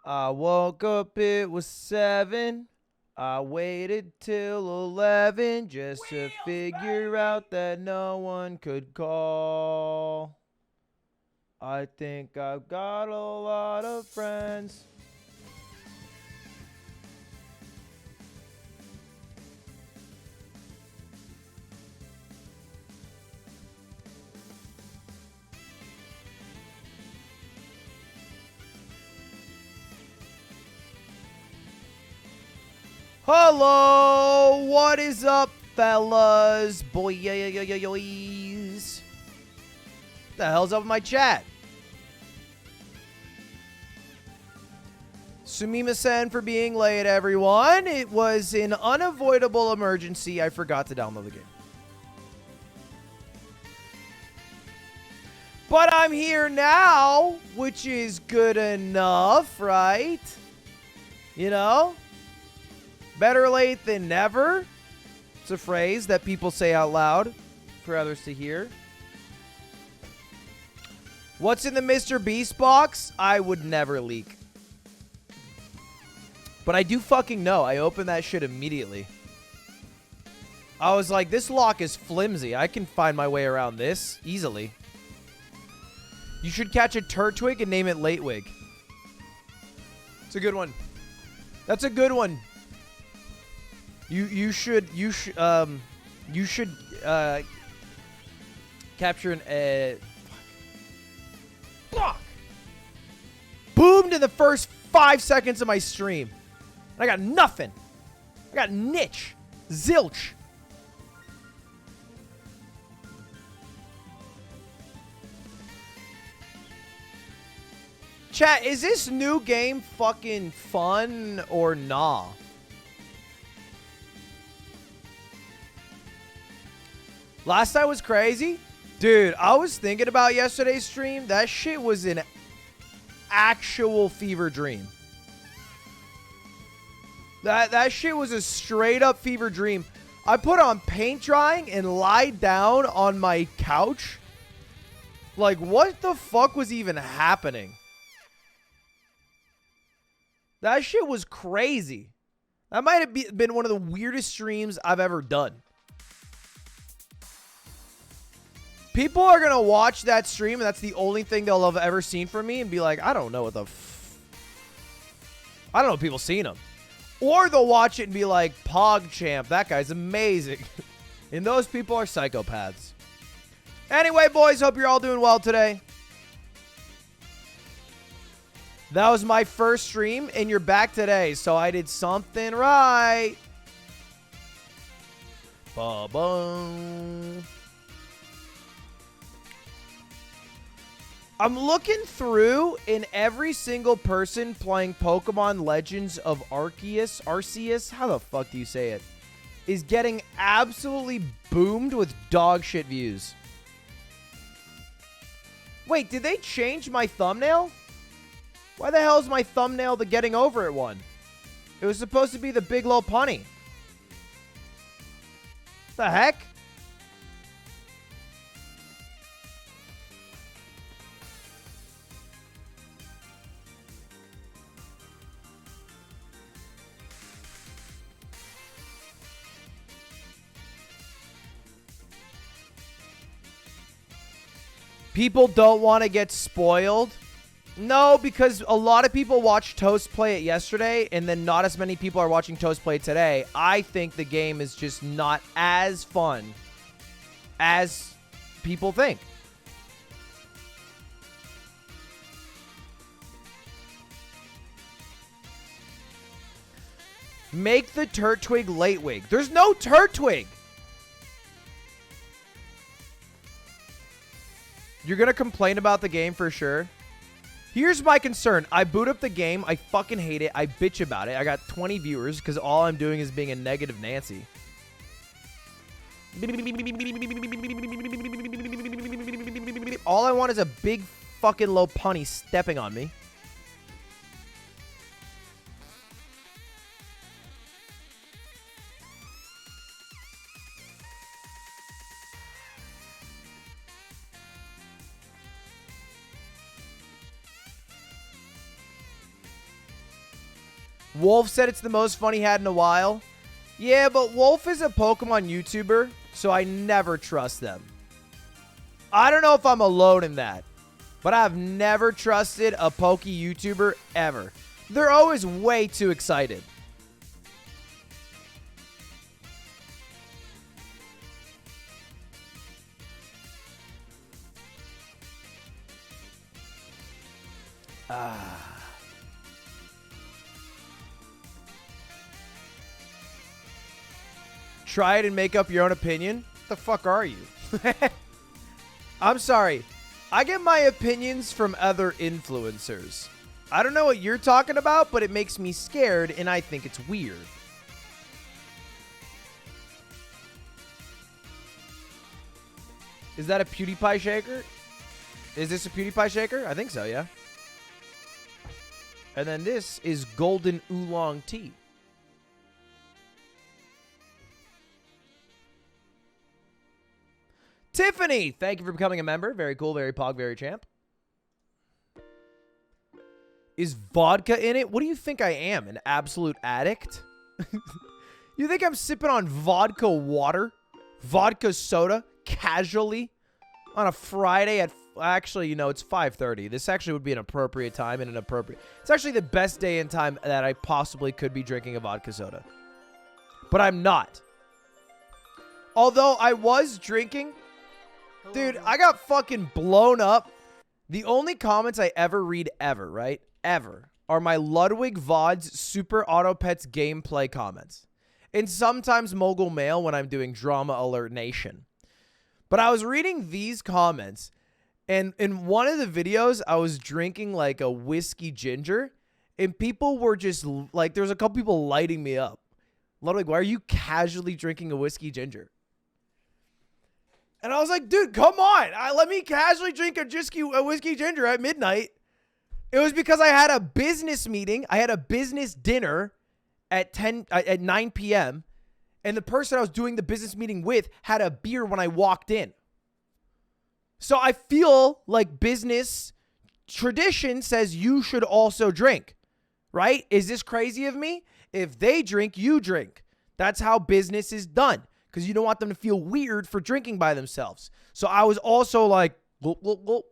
I woke up, it was 7. I waited till 11 just to figure out that no one could call. I think I've got a lot of friends. Hello, what is up, fellas? Boys. The hell's up with my chat? Sumima-sen for being late, everyone. It was an unavoidable emergency. I forgot to download the game. But I'm here now, which is good enough, right? You know? Better late than never. It's a phrase that people say out loud for others to hear. What's in the Mr. Beast box? I would never leak. But I do fucking know. I opened that shit immediately. I was like, this lock is flimsy. I can find my way around this easily. You should catch a Turtwig and name it Latewig. It's a good one. That's a good one. You should capture an fuck. Boomed in the first 5 seconds of my stream. I got nothing. I got niche. Zilch. Chat, is this new game fucking fun or nah? Last night was crazy. Dude, I was thinking about yesterday's stream. That shit was an actual fever dream. That shit was a straight up fever dream. I put on paint drying and lied down on my couch. Like, what the fuck was even happening? That shit was crazy. That might have been one of the weirdest streams I've ever done. People are going to watch that stream, and that's the only thing they'll have ever seen from me, and be like, I don't know what the I don't know if people seen him. Or they'll watch it and be like, PogChamp, that guy's amazing. And those people are psychopaths. Anyway, boys, hope you're all doing well today. That was my first stream, and you're back today, so I did something right. Ba-boom. I'm looking through, and every single person playing Pokemon Legends of Arceus, how the fuck do you say it, is getting absolutely boomed with dog shit views. Wait, did they change my thumbnail? Why the hell is my thumbnail the getting over it one? It was supposed to be the Big Low Punny. The heck? People don't want to get spoiled. No, because a lot of people watched Toast play it yesterday, and then not as many people are watching Toast play it today. I think the game is just not as fun as people think. Make the Turtwig Latewig. There's no Turtwig. You're going to complain about the game for sure. Here's my concern. I boot up the game. I fucking hate it. I bitch about it. I got 20 viewers because all I'm doing is being a negative Nancy. All I want is a big fucking low punny stepping on me. Wolf said it's the most fun he had in a while. Yeah, but Wolf is a Pokemon YouTuber, so I never trust them. I don't know if I'm alone in that, but I've never trusted a Poke YouTuber ever. They're always way too excited. Try it and make up your own opinion? What the fuck are you? I'm sorry. I get my opinions from other influencers. I don't know what you're talking about, but it makes me scared and I think it's weird. Is that a PewDiePie shaker? Is this a PewDiePie shaker? I think so, yeah. And then this is golden oolong tea. Tiffany, thank you for becoming a member. Very cool, very pog, very champ. Is vodka in it? What do you think I am, an absolute addict? You think I'm sipping on vodka water? Vodka soda? Casually? On a Friday at... Actually, you know, it's 5:30. This actually would be an appropriate time and an appropriate... It's actually the best day and time that I possibly could be drinking a vodka soda. But I'm not. Although I was drinking... Dude, I got fucking blown up. The only comments I ever read ever, right? Ever. Are my Ludwig VODs Super Auto Pets gameplay comments. And sometimes Mogul Mail when I'm doing Drama Alert Nation. But I was reading these comments... And in one of the videos, I was drinking like a whiskey ginger. And people were just like, there was a couple people lighting me up. Ludwig, why are you casually drinking a whiskey ginger? And I was like, dude, come on. Let me casually drink a whiskey ginger at midnight. It was because I had a business meeting. I had a business dinner at 9 p.m. And the person I was doing the business meeting with had a beer when I walked in. So I feel like business tradition says you should also drink, right? Is this crazy of me? If they drink, you drink. That's how business is done because you don't want them to feel weird for drinking by themselves. So I was also like, gulp, gulp, gulp.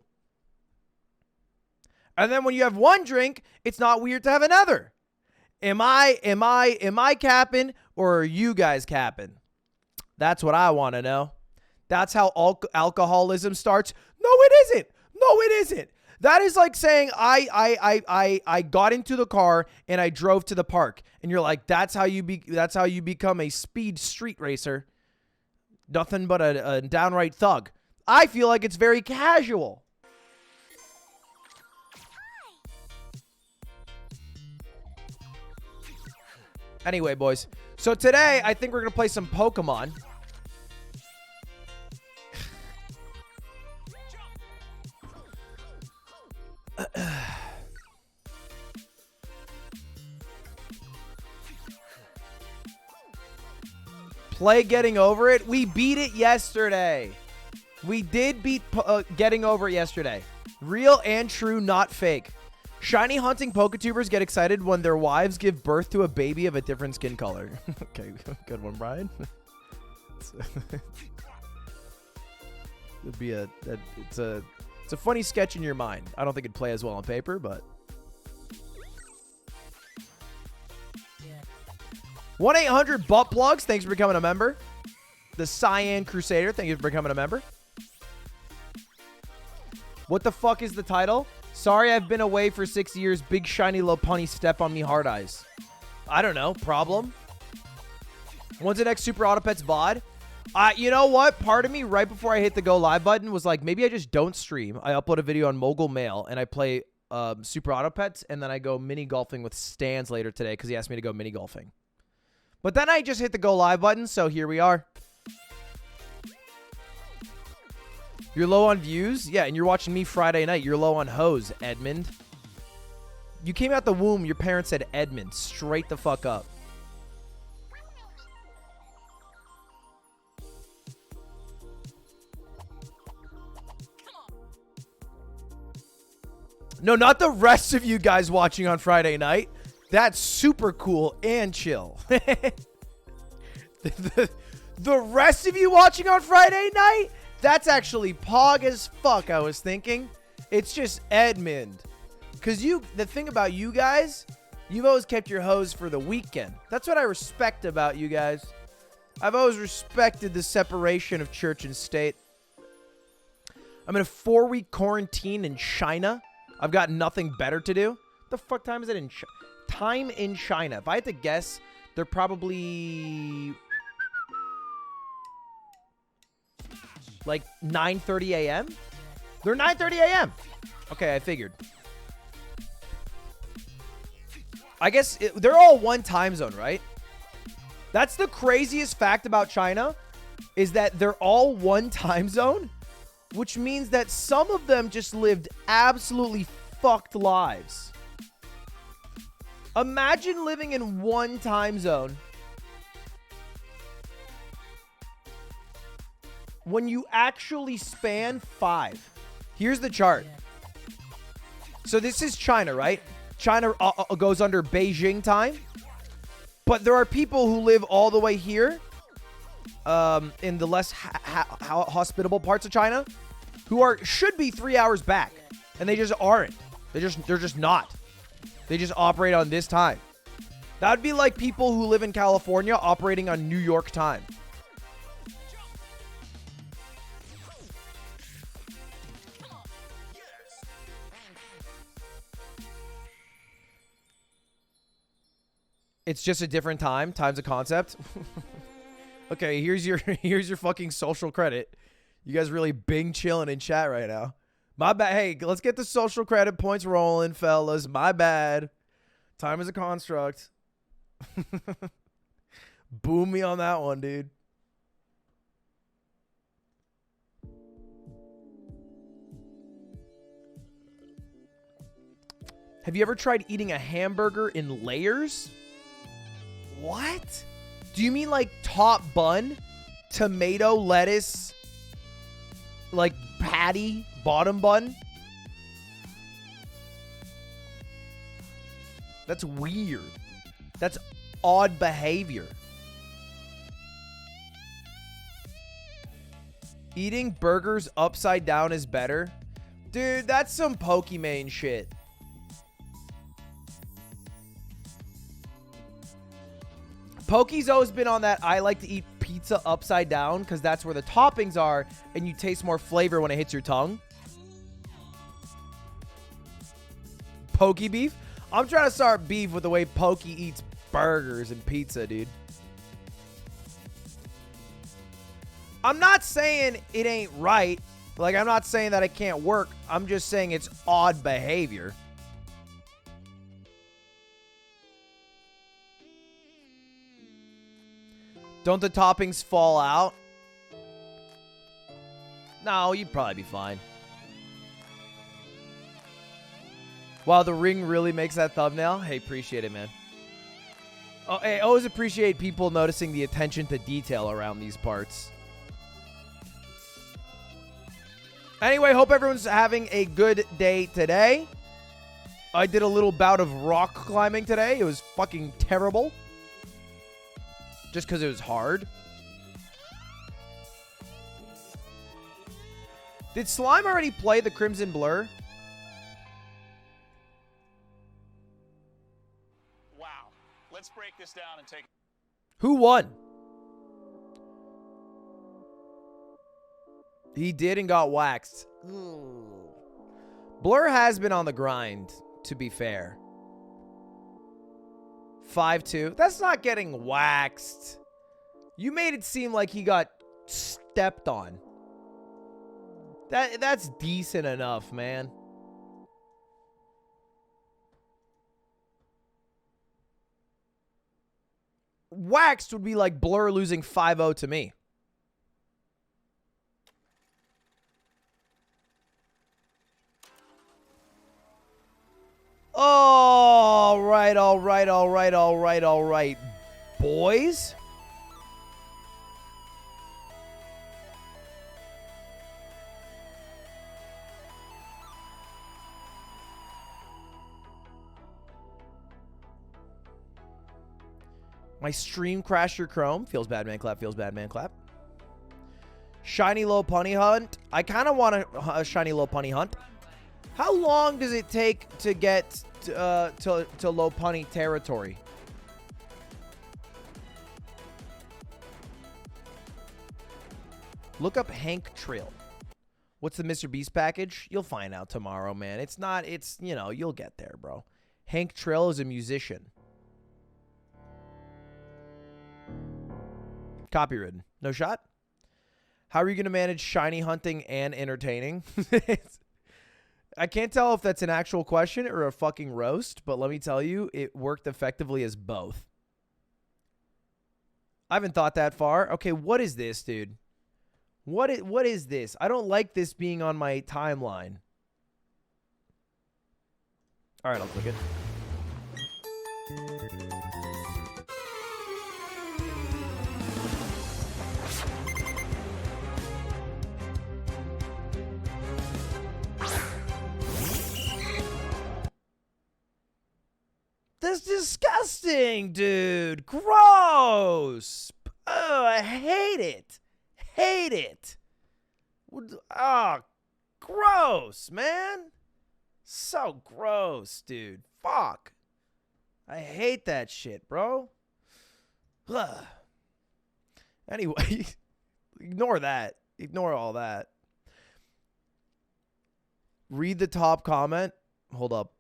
And then when you have one drink, it's not weird to have another. Am I capping or are you guys capping? That's what I want to know. That's how alcoholism starts. No, it isn't. No, it isn't. That is like saying I got into the car and I drove to the park, and you're like, that's how you become a speed street racer. Nothing but a downright thug. I feel like it's very casual. Anyway, boys. So today I think we're gonna play some Pokemon. Play Getting Over It. We beat it yesterday. We did beat Getting Over It yesterday. Real and true, not fake. Shiny hunting Poketubers get excited when their wives give birth to a baby of a different skin color. Okay, good one, Brian. It'd be it's a funny sketch in your mind. I don't think it'd play as well on paper, but 1-800 butt plugs. Thanks for becoming a member. The Cyan Crusader. Thank you for becoming a member. What the fuck is the title? Sorry, I've been away for 6 years. Big shiny Lopunny step on me hard eyes. I don't know. Problem? When's the next Super Auto Pets VOD? You know what? Part of me, right before I hit the go live button, was like, maybe I just don't stream. I upload a video on Mogul Mail, and I play Super Auto Pets, and then I go mini golfing with Stans later today because he asked me to go mini golfing. But then I just hit the go live button, so here we are. You're low on views? Yeah, and you're watching me Friday night. You're low on hoes, Edmund. You came out the womb, your parents said Edmund. Straight the fuck up. No, not the rest of you guys watching on Friday night. That's super cool and chill. The rest of you watching on Friday night, that's actually pog as fuck, I was thinking. It's just Edmund. Because the thing about you guys, you've always kept your hose for the weekend. That's what I respect about you guys. I've always respected the separation of church and state. I'm in a 4-week quarantine in China. I've got nothing better to do. The fuck time is it in China? Time in China. If I had to guess, they're probably like 9:30 a.m. They're 9:30 a.m. Okay, I figured. I guess they're all one time zone, right? That's the craziest fact about China, is that they're all one time zone, which means that some of them just lived absolutely fucked lives. Imagine living in one time zone when you actually span 5. Here's the chart. So this is China, right? China goes under Beijing time. But there are people who live all the way here in the less hospitable parts of China who should be 3 hours back. And they just aren't. They're just not. They just operate on this time. That would be like people who live in California operating on New York time. It's just a different time. Time's a concept. Okay, here's your fucking social credit. You guys really bing chilling in chat right now. My bad. Hey, let's get the social credit points rolling, fellas. My bad. Time is a construct. Boom me on that one, dude. Have you ever tried eating a hamburger in layers? What? Do you mean like top bun, tomato, lettuce, like patty, bottom bun? That's weird. That's odd behavior. Eating burgers upside down is better? Dude, that's some Pokimane shit. Pokey's always been on that I like to eat pizza upside down because that's where the toppings are and you taste more flavor when it hits your tongue. Pokey beef? I'm trying to start beef with the way Pokey eats burgers and pizza, dude. I'm not saying it ain't right. Like, I'm not saying that it can't work. I'm just saying it's odd behavior. Don't the toppings fall out? No, you'd probably be fine. Wow, the ring really makes that thumbnail. Hey, appreciate it, man. Oh, hey, always appreciate people noticing the attention to detail around these parts. Anyway, hope everyone's having a good day today. I did a little bout of rock climbing today. It was fucking terrible. Just because it was hard. Did Slime already play the Crimson Blur? Wow. Let's break this down and take... Who won? He did and got waxed. Blur has been on the grind, to be fair. 5-2. That's not getting waxed. You made it seem like he got stepped on. That's decent enough, man. Waxed would be like Blur losing 5-0 to me. All right, boys. My stream crashed your Chrome. Feels bad, man. Clap. Feels bad, man. Clap. Shiny low punny hunt. I kind of want a shiny low punny hunt. How long does it take to get to low punny territory? Look up Hank Trill. What's the Mr. Beast package? You'll find out tomorrow, man. It's not, it's, you know, you'll get there, bro. Hank Trill is a musician. Copywritten. No shot? How are you going to manage shiny hunting and entertaining? I can't tell if that's an actual question or a fucking roast, but let me tell you, it worked effectively as both. I haven't thought that far. Okay, what is this, dude? What is this? I don't like this being on my timeline. All right, I'll click it. That's disgusting, dude. Gross. Oh, I hate it. Hate it. Ah, gross, man. So gross, dude. Fuck. I hate that shit, bro. Ugh. Anyway, ignore that. Ignore all that. Read the top comment. Hold up.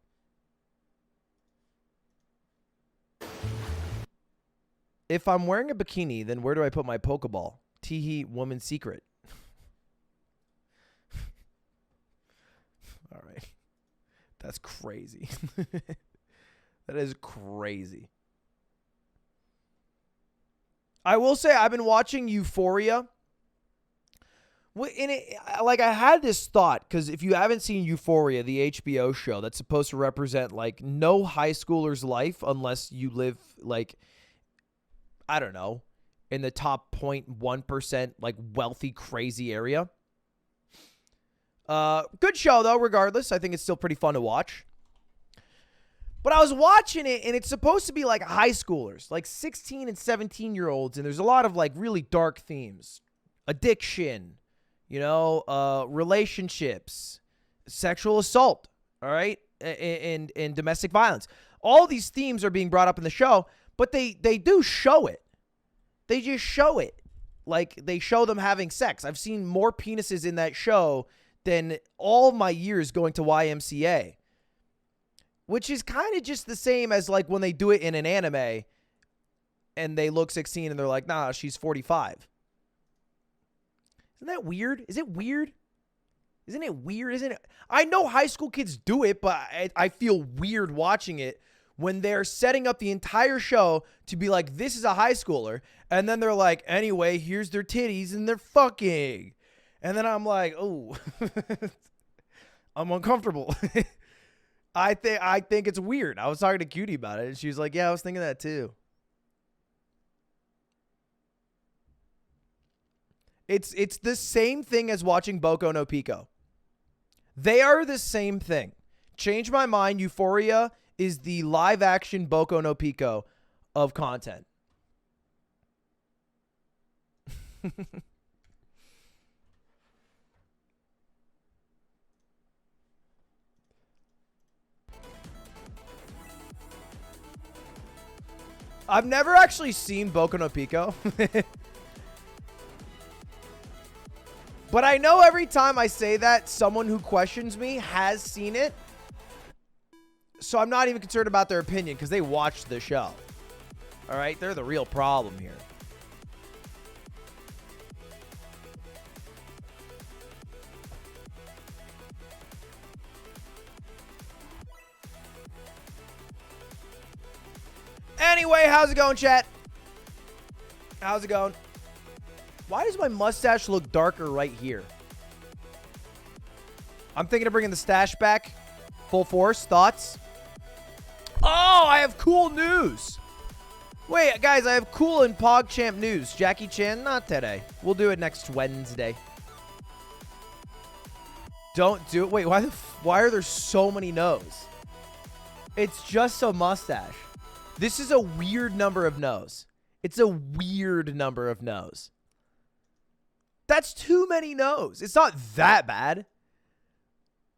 If I'm wearing a bikini, then where do I put my Pokeball? Teehee, woman's secret. All right. That's crazy. That is crazy. I will say I've been watching Euphoria. Like, I had this thought, because if you haven't seen Euphoria, the HBO show that's supposed to represent, like, no high schooler's life unless you live, like, I don't know, in the top 0.1%, like, wealthy, crazy area. Good show, though, regardless. I think it's still pretty fun to watch. But I was watching it, and it's supposed to be, like, high schoolers, like 16 and 17-year-olds, and there's a lot of, like, really dark themes. Addiction, you know, relationships, sexual assault, all right, and domestic violence. All these themes are being brought up in the show, but they do show it. They just show it. Like, they show them having sex. I've seen more penises in that show than all my years going to YMCA. Which is kind of just the same as, like, when they do it in an anime and they look 16 and they're like, nah, she's 45. Isn't that weird? Is it weird? Isn't it weird? Isn't it? I know high school kids do it, but I feel weird watching it when they're setting up the entire show to be like, this is a high schooler. And then they're like, anyway, here's their titties and they're fucking. And then I'm like, oh, I'm uncomfortable. I think it's weird. I was talking to Cutie about it, and she was like, yeah, I was thinking that too. It's the same thing as watching Boku no Pico. They are the same thing. Change my mind. Euphoria is the live-action Boku no Pico of content. I've never actually seen Boku no Pico. But I know every time I say that, someone who questions me has seen it. So I'm not even concerned about their opinion because they watched the show. All right? They're the real problem here. Anyway, how's it going, chat? How's it going? Why does my mustache look darker right here? I'm thinking of bringing the stash back. Full force. Thoughts? Oh, I have cool news. Wait, guys, I have cool and PogChamp news. Jackie Chan, not today. We'll do it next Wednesday. Don't do it. Wait, why are there so many no's? It's just a mustache. This is a weird number of no's. It's a weird number of no's. That's too many no's. It's not that bad.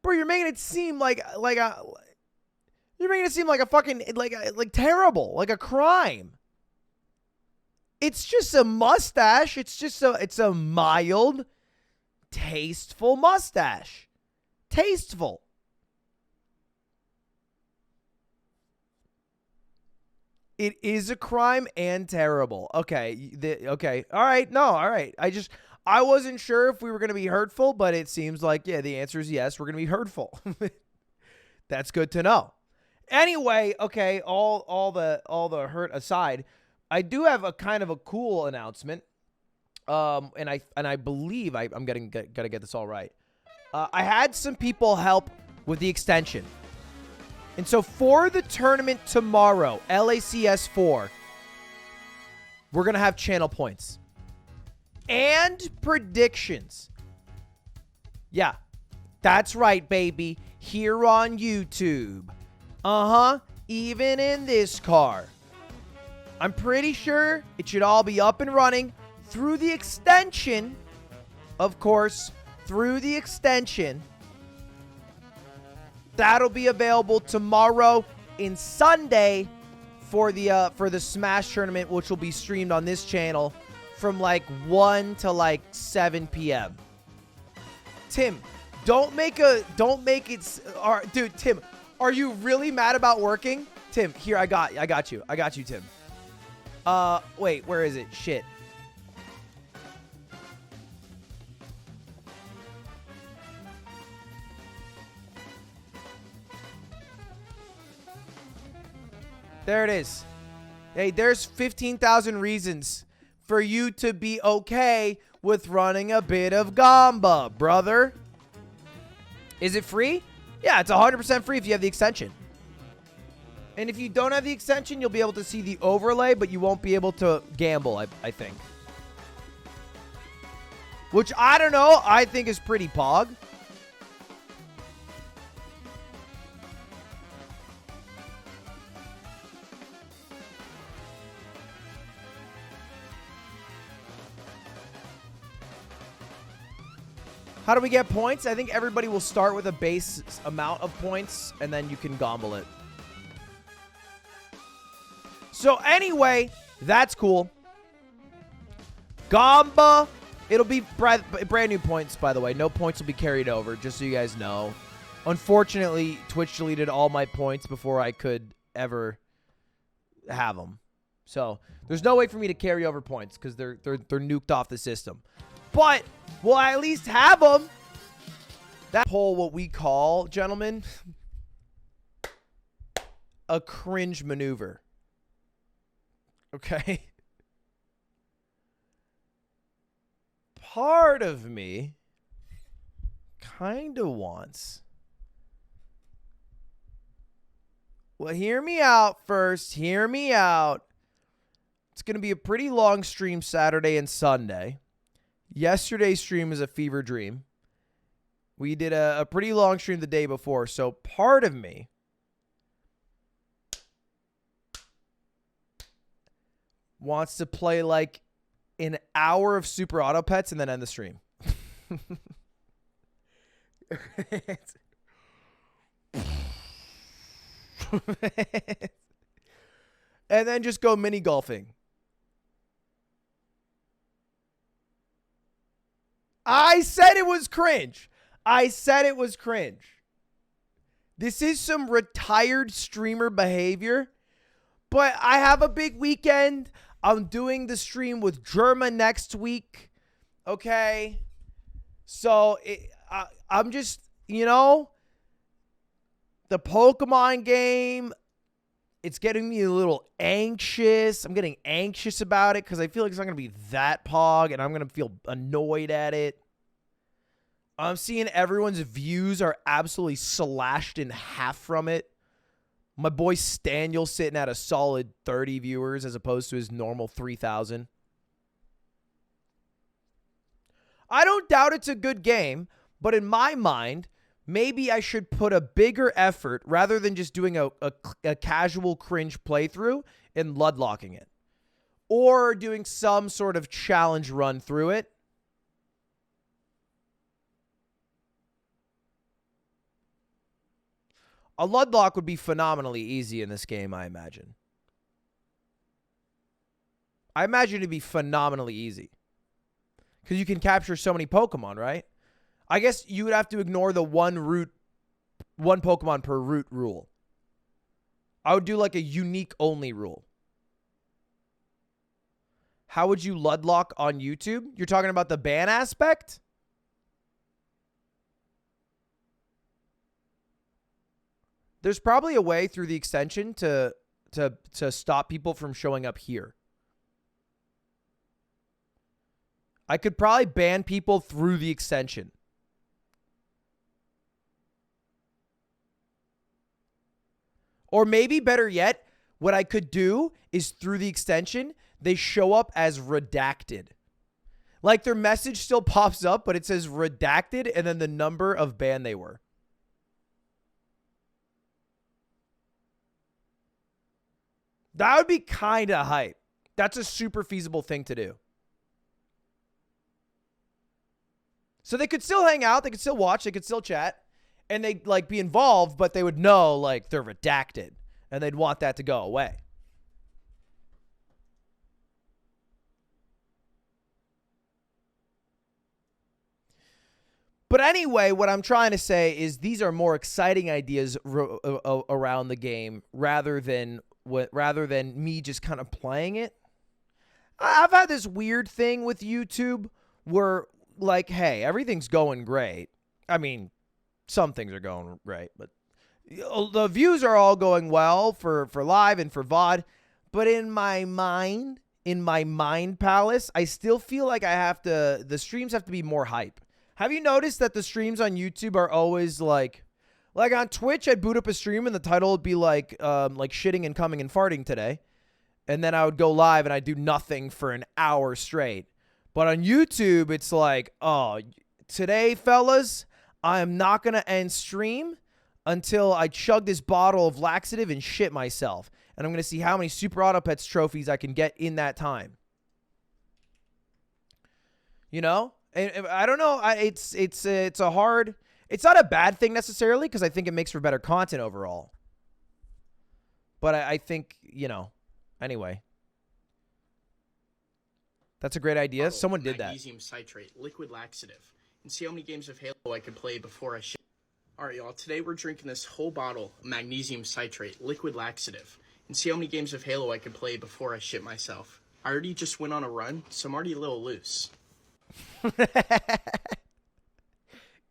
Bro, you're making it seem like you're making it seem like a fucking like terrible, like a crime. It's just a mustache. It's a mild, tasteful mustache. Tasteful. It is a crime and terrible. Okay. Okay. All right. No. All right. I wasn't sure if we were going to be hurtful, but it seems like, yeah, the answer is yes. We're going to be hurtful. That's good to know. Anyway, okay. All the hurt aside, I do have a kind of a cool announcement. And I believe I'm gotta get this all right. I had some people help with the extension. And so for the tournament tomorrow, LACS 4, we're going to have channel points and predictions. Yeah, that's right, baby. Here on YouTube. Even in this car. I'm pretty sure it should all be up and running through the extension. Of course, through the extension. That'll be available tomorrow and Sunday for the Smash tournament, which will be streamed on this channel from like 1 to like 7 p.m. Tim, don't make it. Dude, Tim, are you really mad about working? Tim, here I got you. I got you, Tim. Wait, where is it? Shit. There it is. Hey, there's 15,000 reasons for you to be okay with running a bit of Gamba, brother. Is it free? Yeah, it's 100% free if you have the extension. And if you don't have the extension, you'll be able to see the overlay, but you won't be able to gamble, I think. Which, I don't know, I think is pretty pog. How do we get points? I think everybody will start with a base amount of points, and then you can gomble it. So anyway, that's cool. Gamba. It'll be brand new points, by the way. No points will be carried over, just so you guys know. Unfortunately, Twitch deleted all my points before I could ever have them. So there's no way for me to carry over points because they're nuked off the system. But we'll at least have them. That whole what we call, gentlemen, a cringe maneuver. Okay? Part of me kind of wants... Well, hear me out first. Hear me out. It's going to be a pretty long stream Saturday and Sunday. Yesterday's stream is a fever dream. We did a pretty long stream the day before, so part of me wants to play like an hour of Super Auto Pets and then end the stream. And then just go mini golfing. I said it was cringe. I said it was cringe. This is some retired streamer behavior. But I have a big weekend. I'm doing the stream with Germa next week. Okay? So, I'm just, you know, the Pokemon game, it's getting me a little anxious. I'm getting anxious about it because I feel like it's not going to be that pog, and I'm going to feel annoyed at it. I'm seeing everyone's views are absolutely slashed in half from it. My boy Staniel sitting at a solid 30 viewers as opposed to his normal 3,000. I don't doubt it's a good game, but in my mind, maybe I should put a bigger effort rather than just doing a casual cringe playthrough and ludlocking it. Or doing some sort of challenge run through it. A ludlock would be phenomenally easy in this game, I imagine. I imagine it'd be phenomenally easy. Because you can capture so many Pokemon, right? I guess you would have to ignore the one Pokemon per route rule. I would do like a unique only rule. How would you ludlock on YouTube? You're talking about the ban aspect? There's probably a way through the extension to stop people from showing up here. I could probably ban people through the extension. Or maybe better yet, what I could do is through the extension, they show up as redacted. Like their message still pops up, but it says redacted and then the number of ban they were. That would be kind of hype. That's a super feasible thing to do. So they could still hang out, they could still watch, they could still chat, and they'd like be involved, but they would know like they're redacted, and they'd want that to go away. But anyway, what I'm trying to say is these are more exciting ideas around the game rather than me just kind of playing it. I've had this weird thing with YouTube where, like, hey, everything's going great. I mean, some things are going great, but the views are all going well for live and for VOD. But in my mind palace, I still feel like the streams have to be more hype. Have you noticed that the streams on YouTube are always like on Twitch, I'd boot up a stream and the title would be like shitting and coming and farting today. And then I would go live and I'd do nothing for an hour straight. But on YouTube, it's like, oh, today, fellas, I am not going to end stream until I chug this bottle of laxative and shit myself. And I'm going to see how many Super Auto Pets trophies I can get in that time. You know? And I don't know. It's not a bad thing necessarily because I think it makes for better content overall. But I think, you know, anyway. That's a great idea. Someone did that. Magnesium citrate, liquid laxative. And see how many games of Halo I could play before I shit. Alright, y'all. Today we're drinking this whole bottle of magnesium citrate, liquid laxative. And see how many games of Halo I could play before I shit myself. I already just went on a run, so I'm already a little loose.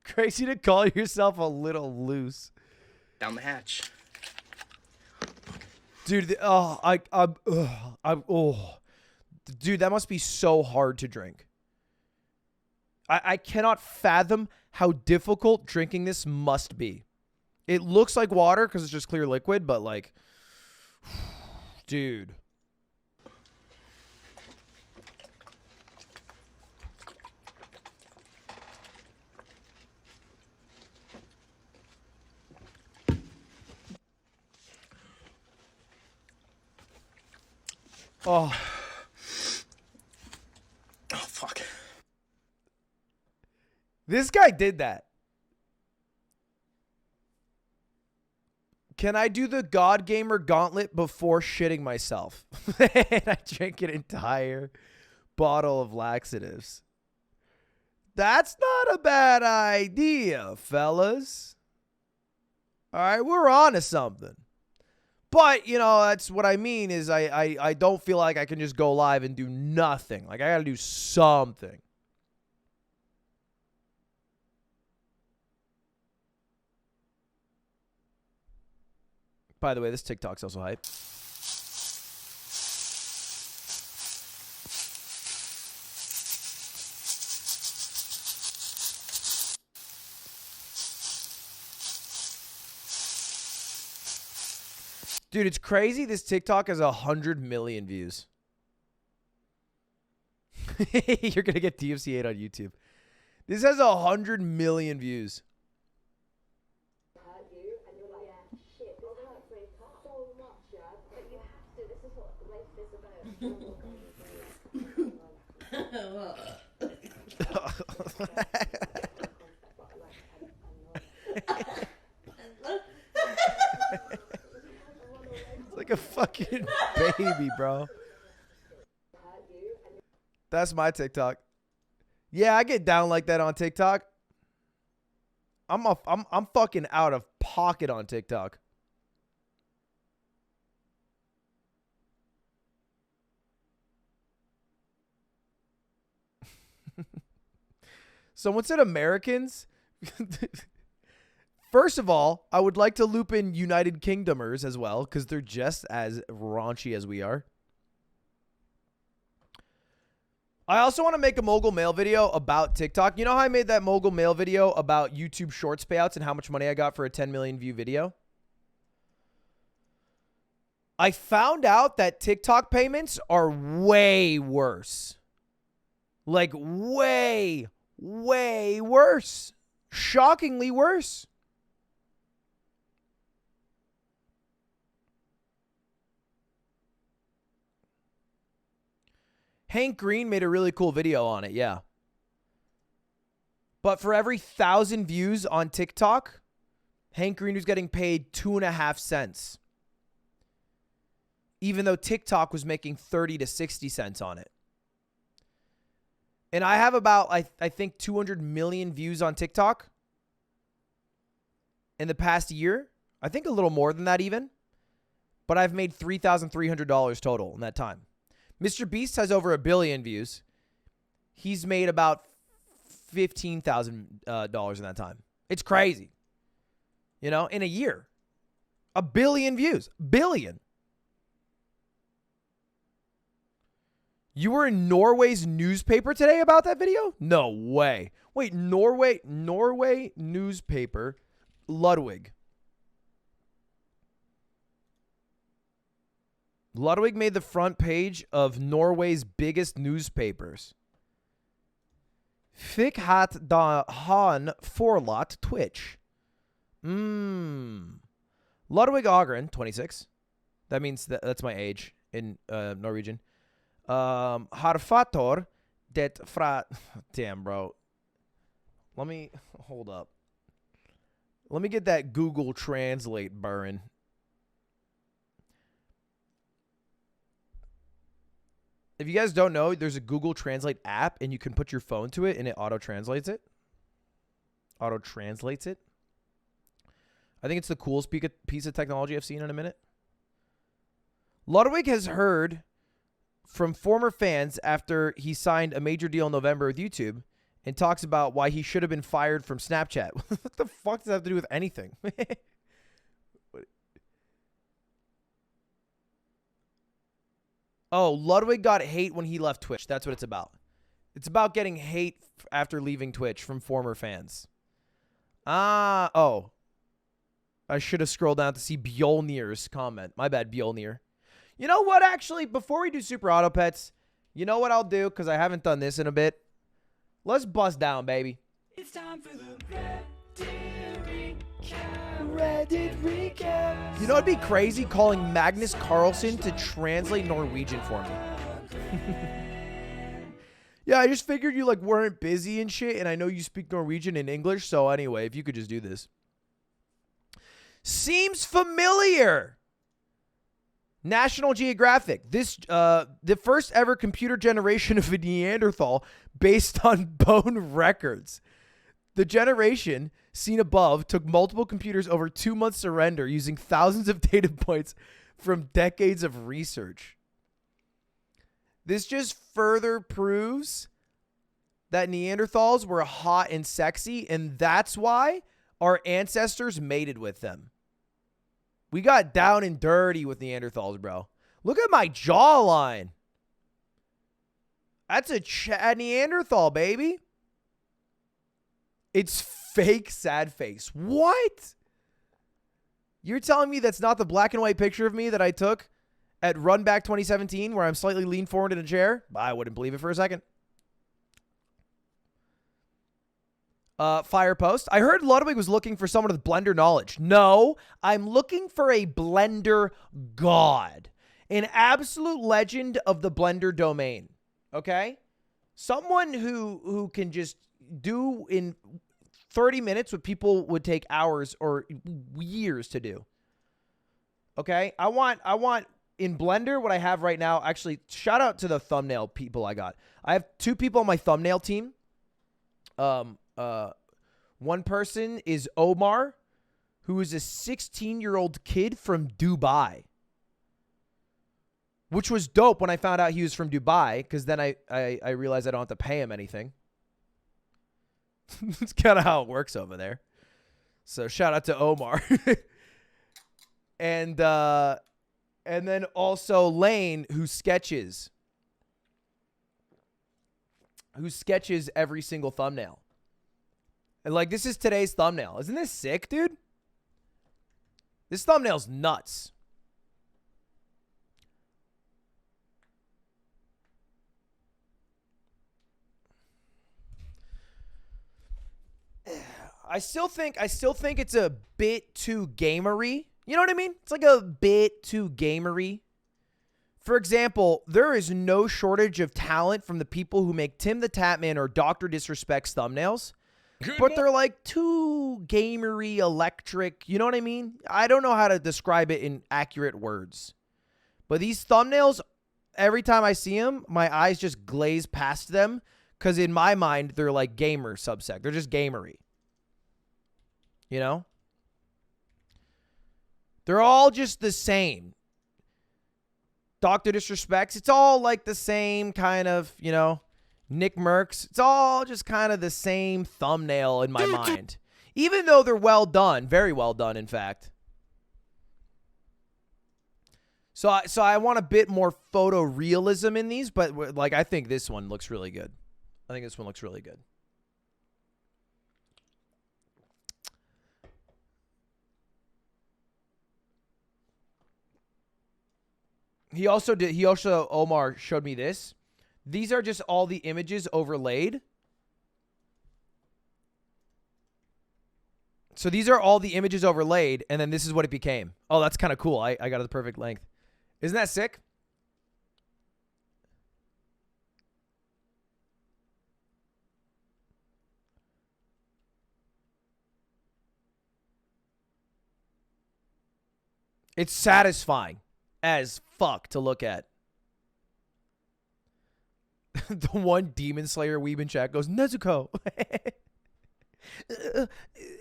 Crazy to call yourself a little loose. Down the hatch. Dude, dude, that must be so hard to drink. I cannot fathom how difficult drinking this must be. It looks like water because it's just clear liquid, but like, dude. Oh. Oh, fuck. This guy did that. Can I do the God Gamer Gauntlet before shitting myself? And I drink an entire bottle of laxatives. That's not a bad idea, fellas. All right, we're on to something. But, you know, that's what I mean is I don't feel like I can just go live and do nothing. Like, I got to do something. By the way, this TikTok's also hype. Dude, it's crazy. This TikTok has 100 million views. You're going to get DFC8 on YouTube. This has 100 million views. It's like a fucking baby, bro. That's my TikTok. Yeah, I get down like that on TikTok. I'm fucking out of pocket on TikTok. Someone said Americans. First of all, I would like to loop in United Kingdomers as well, because they're just as raunchy as we are. I also want to make a mogul mail video about TikTok. You know how I made that mogul mail video about YouTube Shorts payouts and how much money I got for a 10 million view video? I found out that TikTok payments are way worse. Like way, way worse. Shockingly worse. Hank Green made a really cool video on it, yeah. But for every 1,000 views on TikTok, Hank Green was getting paid 2.5 cents. Even though TikTok was making 30 to 60 cents on it. And I have about, I think, 200 million views on TikTok in the past year. I think a little more than that even. But I've made $3,300 total in that time. Mr. Beast has over 1 billion views. He's made about $15,000 in that time. It's crazy. You know, in a year. 1 billion views. Billion. You were in Norway's newspaper today about that video? No way. Wait, Norway newspaper, Ludwig. Ludwig made the front page of Norway's biggest newspapers. Fick hat da han forlat Twitch. Ludwig Agren, 26. That means that's my age in Norwegian. Harfator det fra... Damn, bro. Let me... Hold up. Let me get that Google Translate burn. If you guys don't know, there's a Google Translate app, and you can put your phone to it, and it auto-translates it. Auto-translates it. I think it's the coolest piece of technology I've seen in a minute. Ludwig has heard from former fans after he signed a major deal in November with YouTube and talks about why he should have been fired from Snapchat. What the fuck does that have to do with anything? Oh, Ludwig got hate when he left Twitch. That's what it's about. It's about getting hate after leaving Twitch from former fans. Oh. I should have scrolled down to see Bjolnir's comment. My bad, Bjolnir. You know what, actually? Before we do Super Auto Pets, you know what I'll do? Because I haven't done this in a bit. Let's bust down, baby. It's time for the Reddit recap. Reddit recap. You know, it'd be crazy calling Magnus Carlsen to translate Norwegian for me. Yeah, I just figured you like weren't busy and shit, and I know you speak Norwegian and English, so anyway, if you could just do this. Seems familiar. National Geographic. This the first ever computer generation of a Neanderthal based on bone records. The generation seen above took multiple computers over 2 months to render using thousands of data points from decades of research. This just further proves that Neanderthals were hot and sexy, and that's why our ancestors mated with them. We got down and dirty with Neanderthals, bro. Look at my jawline. That's a Neanderthal, baby. It's fake sad face. What? You're telling me that's not the black and white picture of me that I took at Run Back 2017 where I'm slightly leaned forward in a chair? I wouldn't believe it for a second. Fire post. I heard Ludwig was looking for someone with Blender knowledge. No, I'm looking for a Blender god. An absolute legend of the Blender domain. Okay? Someone who can just do in 30 minutes what people would take hours or years to do. Okay? I want in Blender what I have right now. Actually, shout out to the thumbnail people I got. I have 2 people on my thumbnail team. One person is Omar, who is a 16-year-old kid from Dubai. Which was dope when I found out he was from Dubai, because then I realized I don't have to pay him anything. It's kind of how it works over there. So shout out to Omar. And then also Lane, who sketches every single thumbnail. And like, this is today's thumbnail. Isn't this sick, dude? This thumbnail's nuts. I still think it's a bit too gamery. You know what I mean? It's like a bit too gamery. For example, there is no shortage of talent from the people who make Tim the Tatman or Dr. Disrespect's thumbnails. But they're like too gamery, electric. You know what I mean? I don't know how to describe it in accurate words. But these thumbnails, every time I see them, my eyes just glaze past them. Because in my mind, they're like gamer subsect. They're just gamery. You know? They're all just the same. Dr. Disrespects, it's all like the same kind of, you know, Nick Merckx. It's all just kind of the same thumbnail in my mind. Even though they're well done. Very well done, in fact. So I want a bit more photorealism in these, but like I think this one looks really good. I think this one looks really good. Omar showed me this. These are just all the images overlaid. So these are all the images overlaid, and then this is what it became. Oh, that's kind of cool. I got it the perfect length. Isn't that sick? It's satisfying as fuck to look at. The one Demon Slayer weeb in chat goes, Nezuko.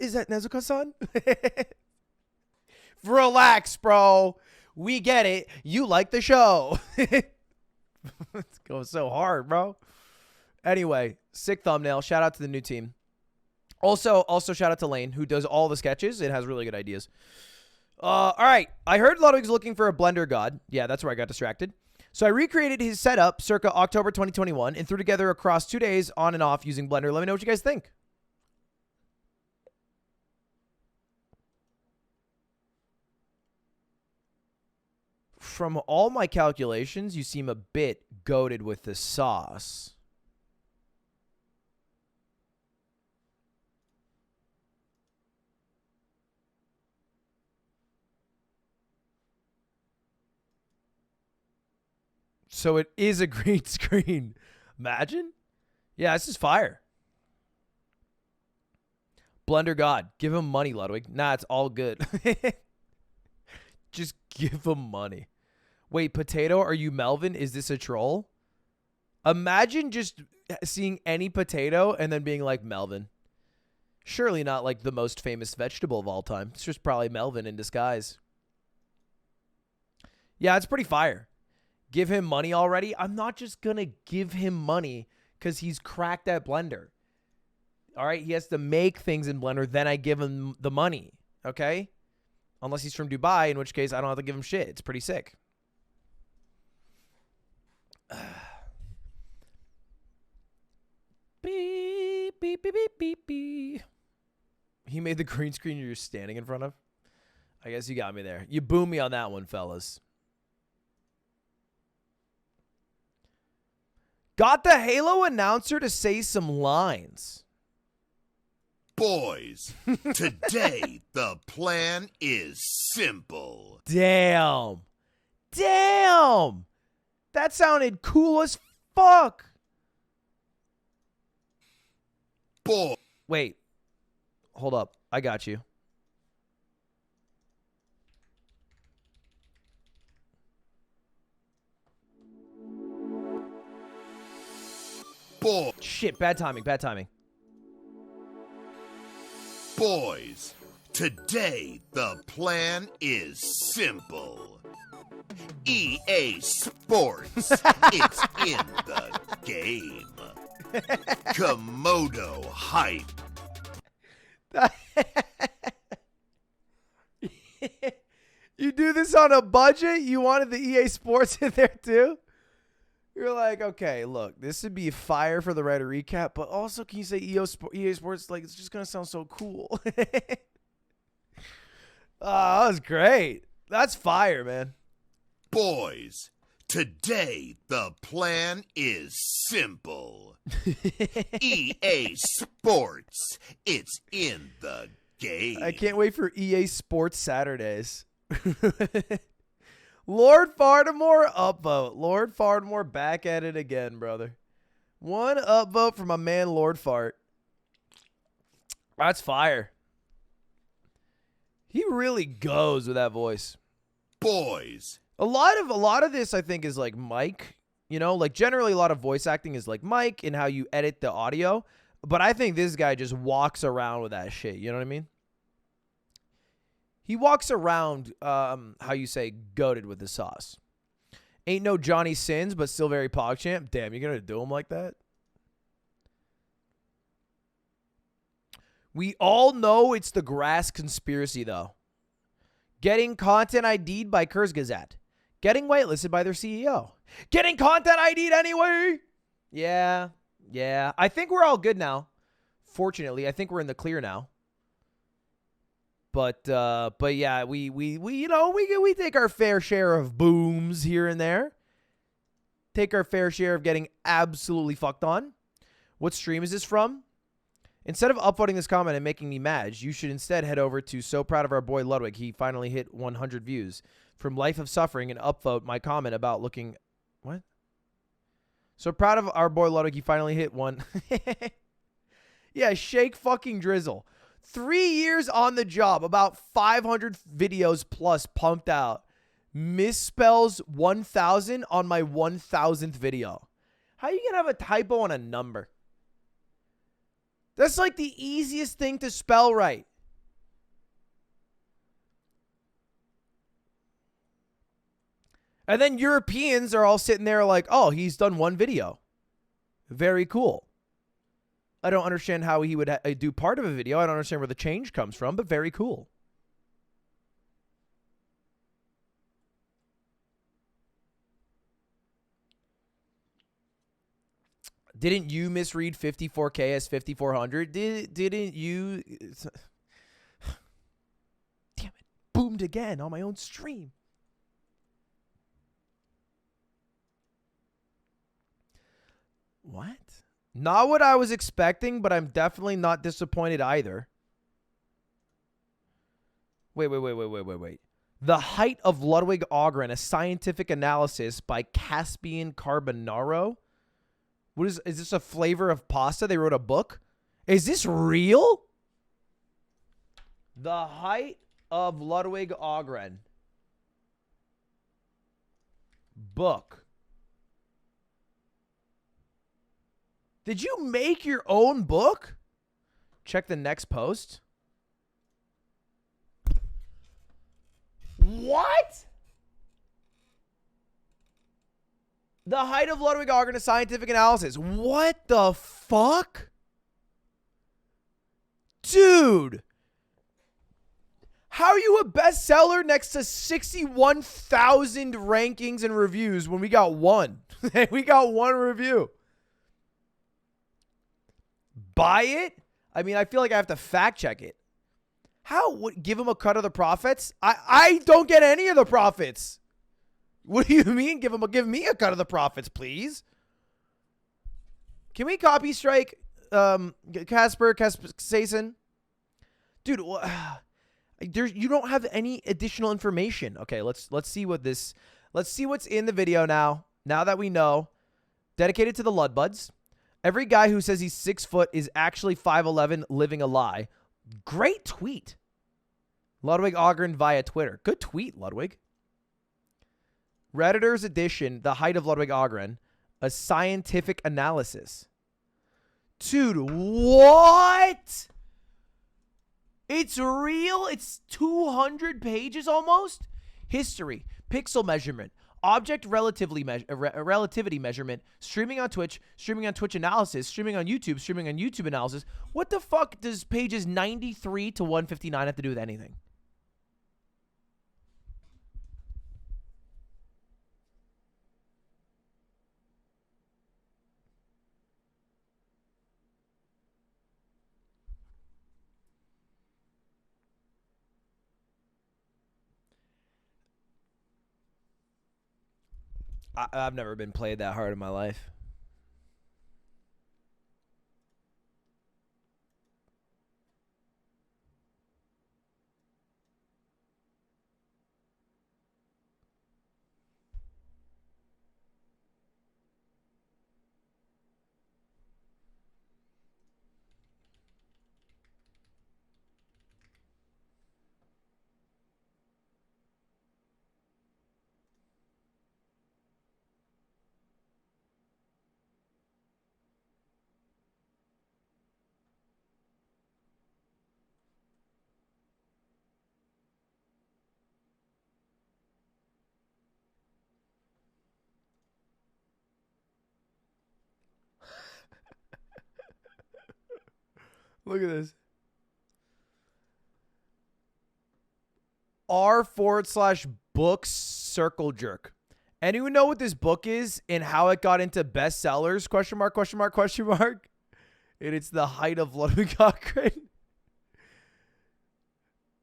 Is that Nezuko-san? Relax, bro. We get it. You like the show. It's going so hard, bro. Anyway, sick thumbnail. Shout out to the new team. Also shout out to Lane, who does all the sketches. It has really good ideas. All right. I heard Ludwig's looking for a Blender god. Yeah, that's where I got distracted. So I recreated his setup circa October 2021 and threw together across 2 days on and off using Blender. Let me know what you guys think. From all my calculations, you seem a bit goated with the sauce. So it is a green screen. Imagine? Yeah, this is fire. Blender God. Give him money, Ludwig. Nah, it's all good. Just give him money. Wait, Potato, are you Melvin? Is this a troll? Imagine just seeing any potato and then being like Melvin. Surely not like the most famous vegetable of all time. It's just probably Melvin in disguise. Yeah, it's pretty fire. Give him money already? I'm not just going to give him money because he's cracked at Blender. All right? He has to make things in Blender, then I give him the money. Okay? Unless he's from Dubai, in which case I don't have to give him shit. It's pretty sick. Beep, beep, beep, beep, beep, beep. He made the green screen you're standing in front of? I guess you got me there. You boomed me on that one, fellas. Got the Halo announcer to say some lines. Boys, today the plan is simple. Damn. Damn! That sounded cool as fuck. Boy. Wait. Hold up. I got you. Boy. Shit, bad timing, bad timing. Boys, today the plan is simple. EA Sports, it's in the game. Komodo hype. You do this on a budget? You wanted the EA Sports in there too? You're like, okay, look, this would be fire for the writer recap, but also can you say EA Sports? Like, it's just going to sound so cool. That was great. That's fire, man. Boys, today the plan is simple. EA Sports, it's in the game. I can't wait for EA Sports Saturdays. Lord Fardamore, upvote. Lord Fardamore back at it again, brother. One upvote from my man Lord Fart. That's fire. He really goes with that voice. Boys. A lot of this I think is like Mike, you know, like generally a lot of voice acting is like Mike and how you edit the audio, but I think this guy just walks around with that shit, you know what I mean? He walks around, how you say, goated with the sauce. Ain't no Johnny Sins, but still very PogChamp. Damn, you're going to do him like that? We all know it's the grass conspiracy, though. Getting content ID'd by Kurzgesagt. Getting whitelisted by their CEO. Getting content ID'd anyway! Yeah. I think we're all good now. Fortunately, I think we're in the clear now. But yeah, we you know, we take our fair share of booms here and there. Take our fair share of getting absolutely fucked on. What stream is this from? Instead of upvoting this comment and making me mad, you should instead head over to So Proud of Our Boy Ludwig. He finally hit 100 views. From Life of Suffering and upvote my comment about looking... What? So proud of our boy Ludwig. He finally hit one. Yeah, shake fucking drizzle. 3 years on the job, about 500 videos plus pumped out. Misspells 1,000 on my 1,000th video. How you gonna have a typo on a number? That's like the easiest thing to spell right. And then Europeans are all sitting there like, oh, he's done one video. Very cool. I don't understand how he would do part of a video. I don't understand where the change comes from, but very cool. Didn't you misread 54K as 5400? Didn't you? Damn it. Boomed again on my own stream. What? Not what I was expecting, but I'm definitely not disappointed either. Wait. The Height of Ludwig Ogren, a scientific analysis by Caspian Carbonaro. What is this a flavor of pasta? They wrote a book? Is this real? The Height of Ludwig Ogren. Book. Did you make your own book? Check the next post. What? The Height of Ludwig Ogren, a scientific analysis. What the fuck? Dude. How are you a bestseller next to 61,000 rankings and reviews when we got one? We got one review. Buy it? I mean, I feel like I have to fact check it. How would give him a cut of the profits? I don't get any of the profits. What do you mean? Give me a cut of the profits, please. Can we copy strike Casper Sason? Dude, you don't have any additional information. Okay, let's see what this Let's see what's in the video now. Now that we know. Dedicated to the Ludbuds. Every guy who says he's 6 foot is actually 5'11", living a lie. Great tweet. Ludwig Ogren via Twitter. Good tweet, Ludwig. Redditor's edition, the height of Ludwig Ogren. A scientific analysis. Dude, what? It's real? It's 200 pages almost? History. Pixel measurement. Object relativity measurement. Streaming on Twitch. Streaming on Twitch analysis. Streaming on YouTube. Streaming on YouTube analysis. What the fuck does pages 93 to 159 have to do with anything? I've never been played that hard in my life. Look at this. r/books circle jerk. Anyone know what this book is and how it got into bestsellers? Question mark, question mark, question mark. And it's the height of Ludwig Ogren.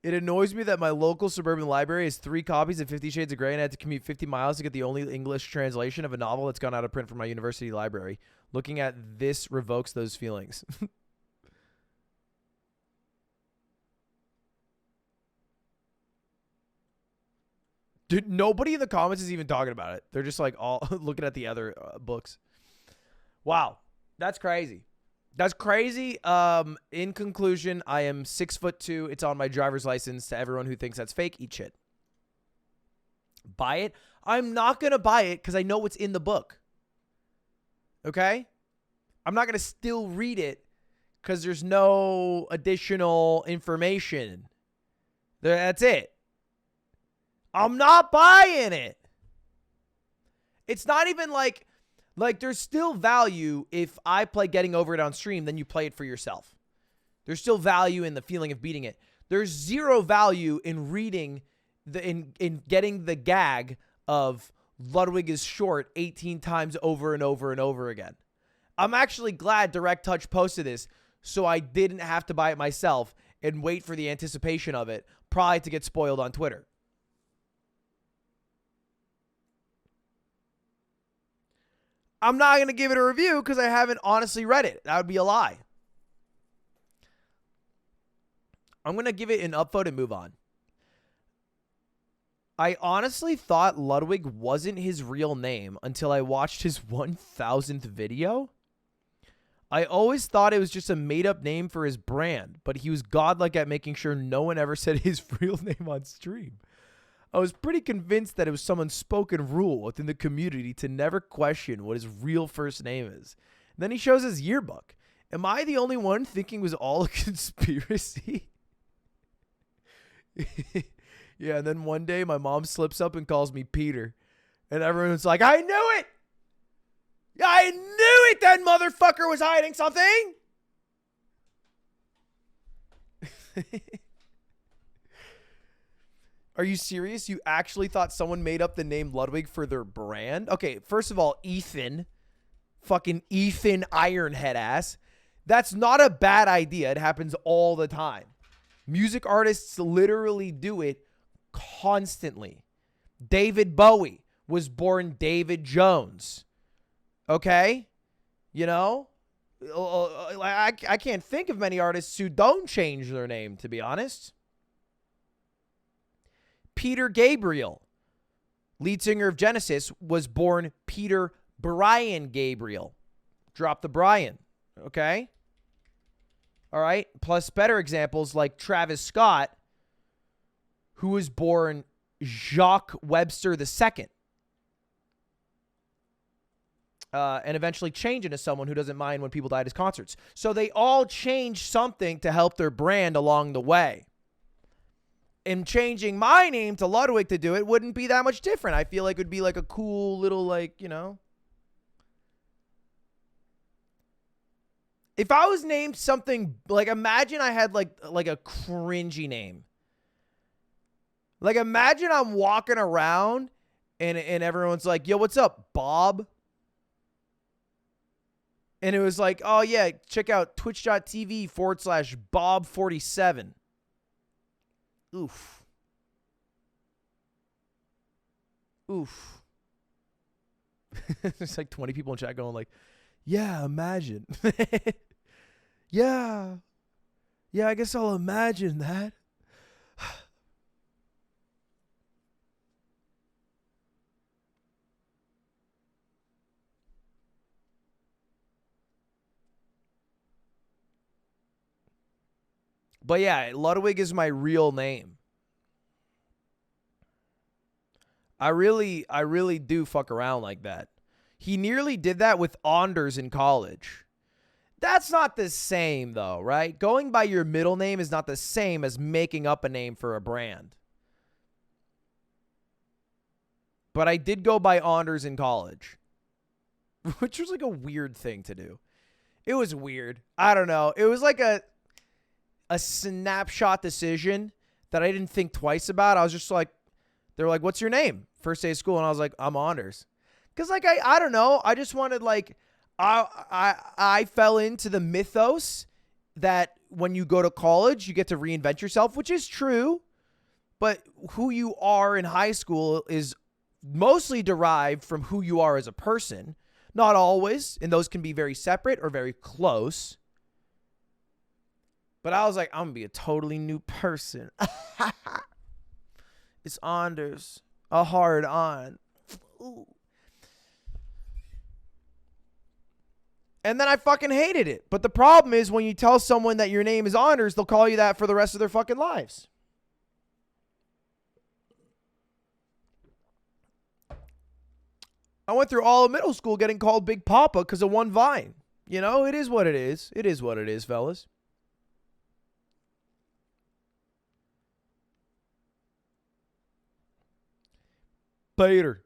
It annoys me that my local suburban library has 3 copies of 50 Shades of Grey and I had to commute 50 miles to get the only English translation of a novel that's gone out of print from my university library. Looking at this revokes those feelings. Dude, nobody in the comments is even talking about it. They're just like all looking at the other books. Wow. That's crazy. That's crazy. In conclusion, I am 6'2". It's on my driver's license. To everyone who thinks that's fake, eat shit. Buy it. I'm not going to buy it because I know what's in the book. Okay? I'm not going to still read it because there's no additional information. That's it. I'm not buying it. It's not even like there's still value if I play Getting Over It on stream, then you play it for yourself. There's still value in the feeling of beating it. There's zero value in reading in getting the gag of Ludwig is short 18 times over and over and over again. I'm actually glad Direct Touch posted this so I didn't have to buy it myself and wait for the anticipation of it, probably to get spoiled on Twitter. I'm not going to give it a review because I haven't honestly read it. That would be a lie. I'm going to give it an upvote and move on. I honestly thought Ludwig wasn't his real name until I watched his 1000th video. I always thought it was just a made-up name for his brand, but he was godlike at making sure no one ever said his real name on stream. I was pretty convinced that it was some unspoken rule within the community to never question what his real first name is. And then he shows his yearbook. Am I the only one thinking it was all a conspiracy? Yeah, and then one day my mom slips up and calls me Peter. And everyone's like, I knew it! I knew it! That motherfucker was hiding something! Are you serious? You actually thought someone made up the name Ludwig for their brand? Okay, first of all, Ethan. Fucking Ethan Ironhead ass. That's not a bad idea. It happens all the time. Music artists literally do it constantly. David Bowie was born David Jones. Okay? You know? I can't think of many artists who don't change their name, to be honest. Peter Gabriel. lead singer of Genesis, was born Peter Brian Gabriel. Drop the Brian. Okay? All right? Plus better examples like Travis Scott, who was born Jacques Webster II. And eventually change into someone who doesn't mind when people die at his concerts. So they all changed something to help their brand along the way. And changing my name to Ludwig to do it wouldn't be that much different. I feel like it would be like a cool little, like, you know. If I was named something, like, imagine I had like a cringy name. Like, imagine I'm walking around and everyone's like, yo, what's up, Bob? And it was like, oh, yeah, check out twitch.tv/Bob47. Oof. Oof. There's like 20 people in chat going like, yeah, imagine. Yeah. Yeah, I guess I'll imagine that. But yeah, Ludwig is my real name. I really do fuck around like that. He nearly did that with Anders in college. That's not the same though, right? Going by your middle name is not the same as making up a name for a brand. But I did go by Anders in college, which was like a weird thing to do. It was weird. I don't know. It was like a snapshot decision that I didn't think twice about. I was just like, they were like, what's your name? First day of school. And I was like, I'm Anders. Because like, I don't know. I just wanted like, I fell into the mythos that when you go to college, you get to reinvent yourself, which is true. But who you are in high school is mostly derived from who you are as a person. Not always. And those can be very separate or very close. But I was like, I'm going to be a totally new person. It's Anders. A hard on. Ooh. And then I fucking hated it. But the problem is when you tell someone that your name is Anders, they'll call you that for the rest of their fucking lives. I went through all of middle school getting called Big Papa because of one Vine. You know, it is what it is. It is what it is, fellas. Peter.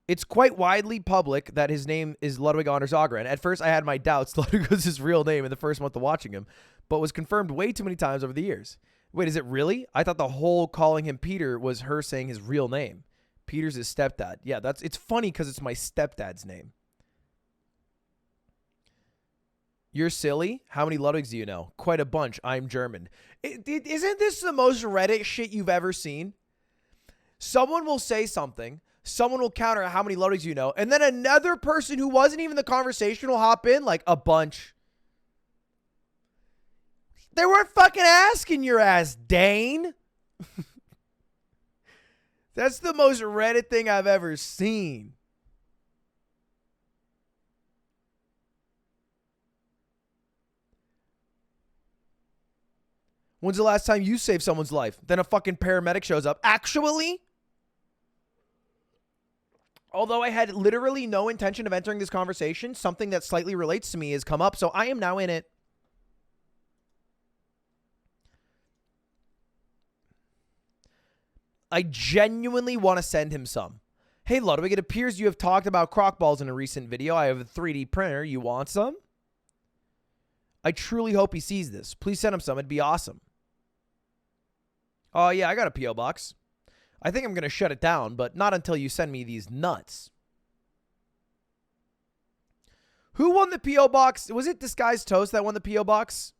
It's quite widely public that his name is Ludwig Anders Agren. At first, I had my doubts Ludwig was his real name in the first month of watching him, but was confirmed way too many times over the years. Wait, is it really? I thought the whole calling him Peter was her saying his real name. Peter's his stepdad. Yeah, it's funny because it's my stepdad's name. You're silly? How many Ludwigs do you know? Quite a bunch. I'm German. Isn't this the most Reddit shit you've ever seen? Someone will say something. Someone will counter how many Ludwigs you know. And then another person who wasn't even the conversation will hop in like a bunch. They weren't fucking asking your ass, Dane. That's the most Reddit thing I've ever seen. When's the last time you saved someone's life? Then a fucking paramedic shows up. Actually? Although I had literally no intention of entering this conversation, something that slightly relates to me has come up, so I am now in it. I genuinely want to send him some. Hey, Ludwig, it appears you have talked about croc balls in a recent video. I have a 3D printer. You want some? I truly hope he sees this. Please send him some. It'd be awesome. Oh, yeah, I got a P.O. box. I think I'm going to shut it down, but not until you send me these nuts. Who won the P.O. box? Was it Disguised Toast that won the P.O. box?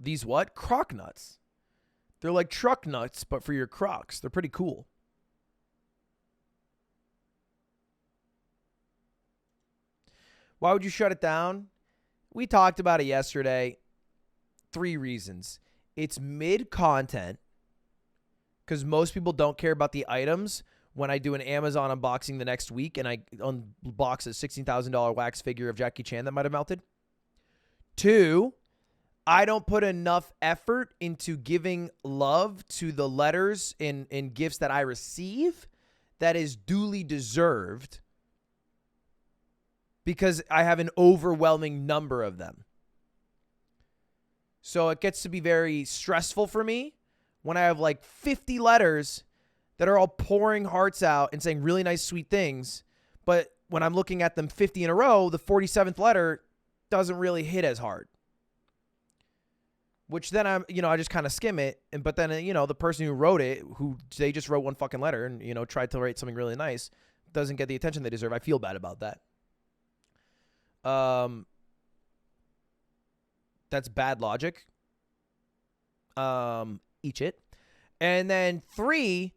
These what? Croc nuts. They're like truck nuts, but for your Crocs. They're pretty cool. Why would you shut it down? We talked about it yesterday. 3 reasons. It's mid-content because most people don't care about the items when I do an Amazon unboxing the next week and I unbox a $16,000 wax figure of Jackie Chan that might have melted. 2, I don't put enough effort into giving love to the letters and gifts that I receive that is duly deserved because I have an overwhelming number of them. So it gets to be very stressful for me when I have like 50 letters that are all pouring hearts out and saying really nice, sweet things. But when I'm looking at them 50 in a row, the 47th letter doesn't really hit as hard. Which then I just kind of skim it. But then, the person who wrote it, they just wrote one fucking letter and, tried to write something really nice, doesn't get the attention they deserve. I feel bad about that. That's bad logic. Eat it. And then 3,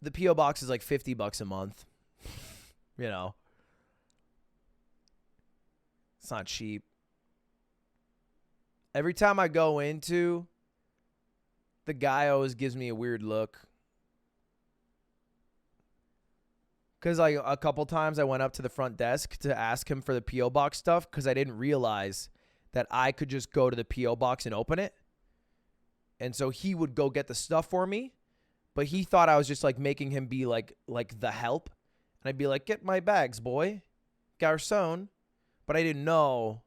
the P.O. box is like $50 a month. It's not cheap. Every time I go into, the guy always gives me a weird look. Because like a couple times I went up to the front desk to ask him for the P.O. box stuff because I didn't realize that I could just go to the P.O. box and open it. And so he would go get the stuff for me. But he thought I was just like making him be like the help. And I'd be like, get my bags, boy. Garçon. But I didn't know.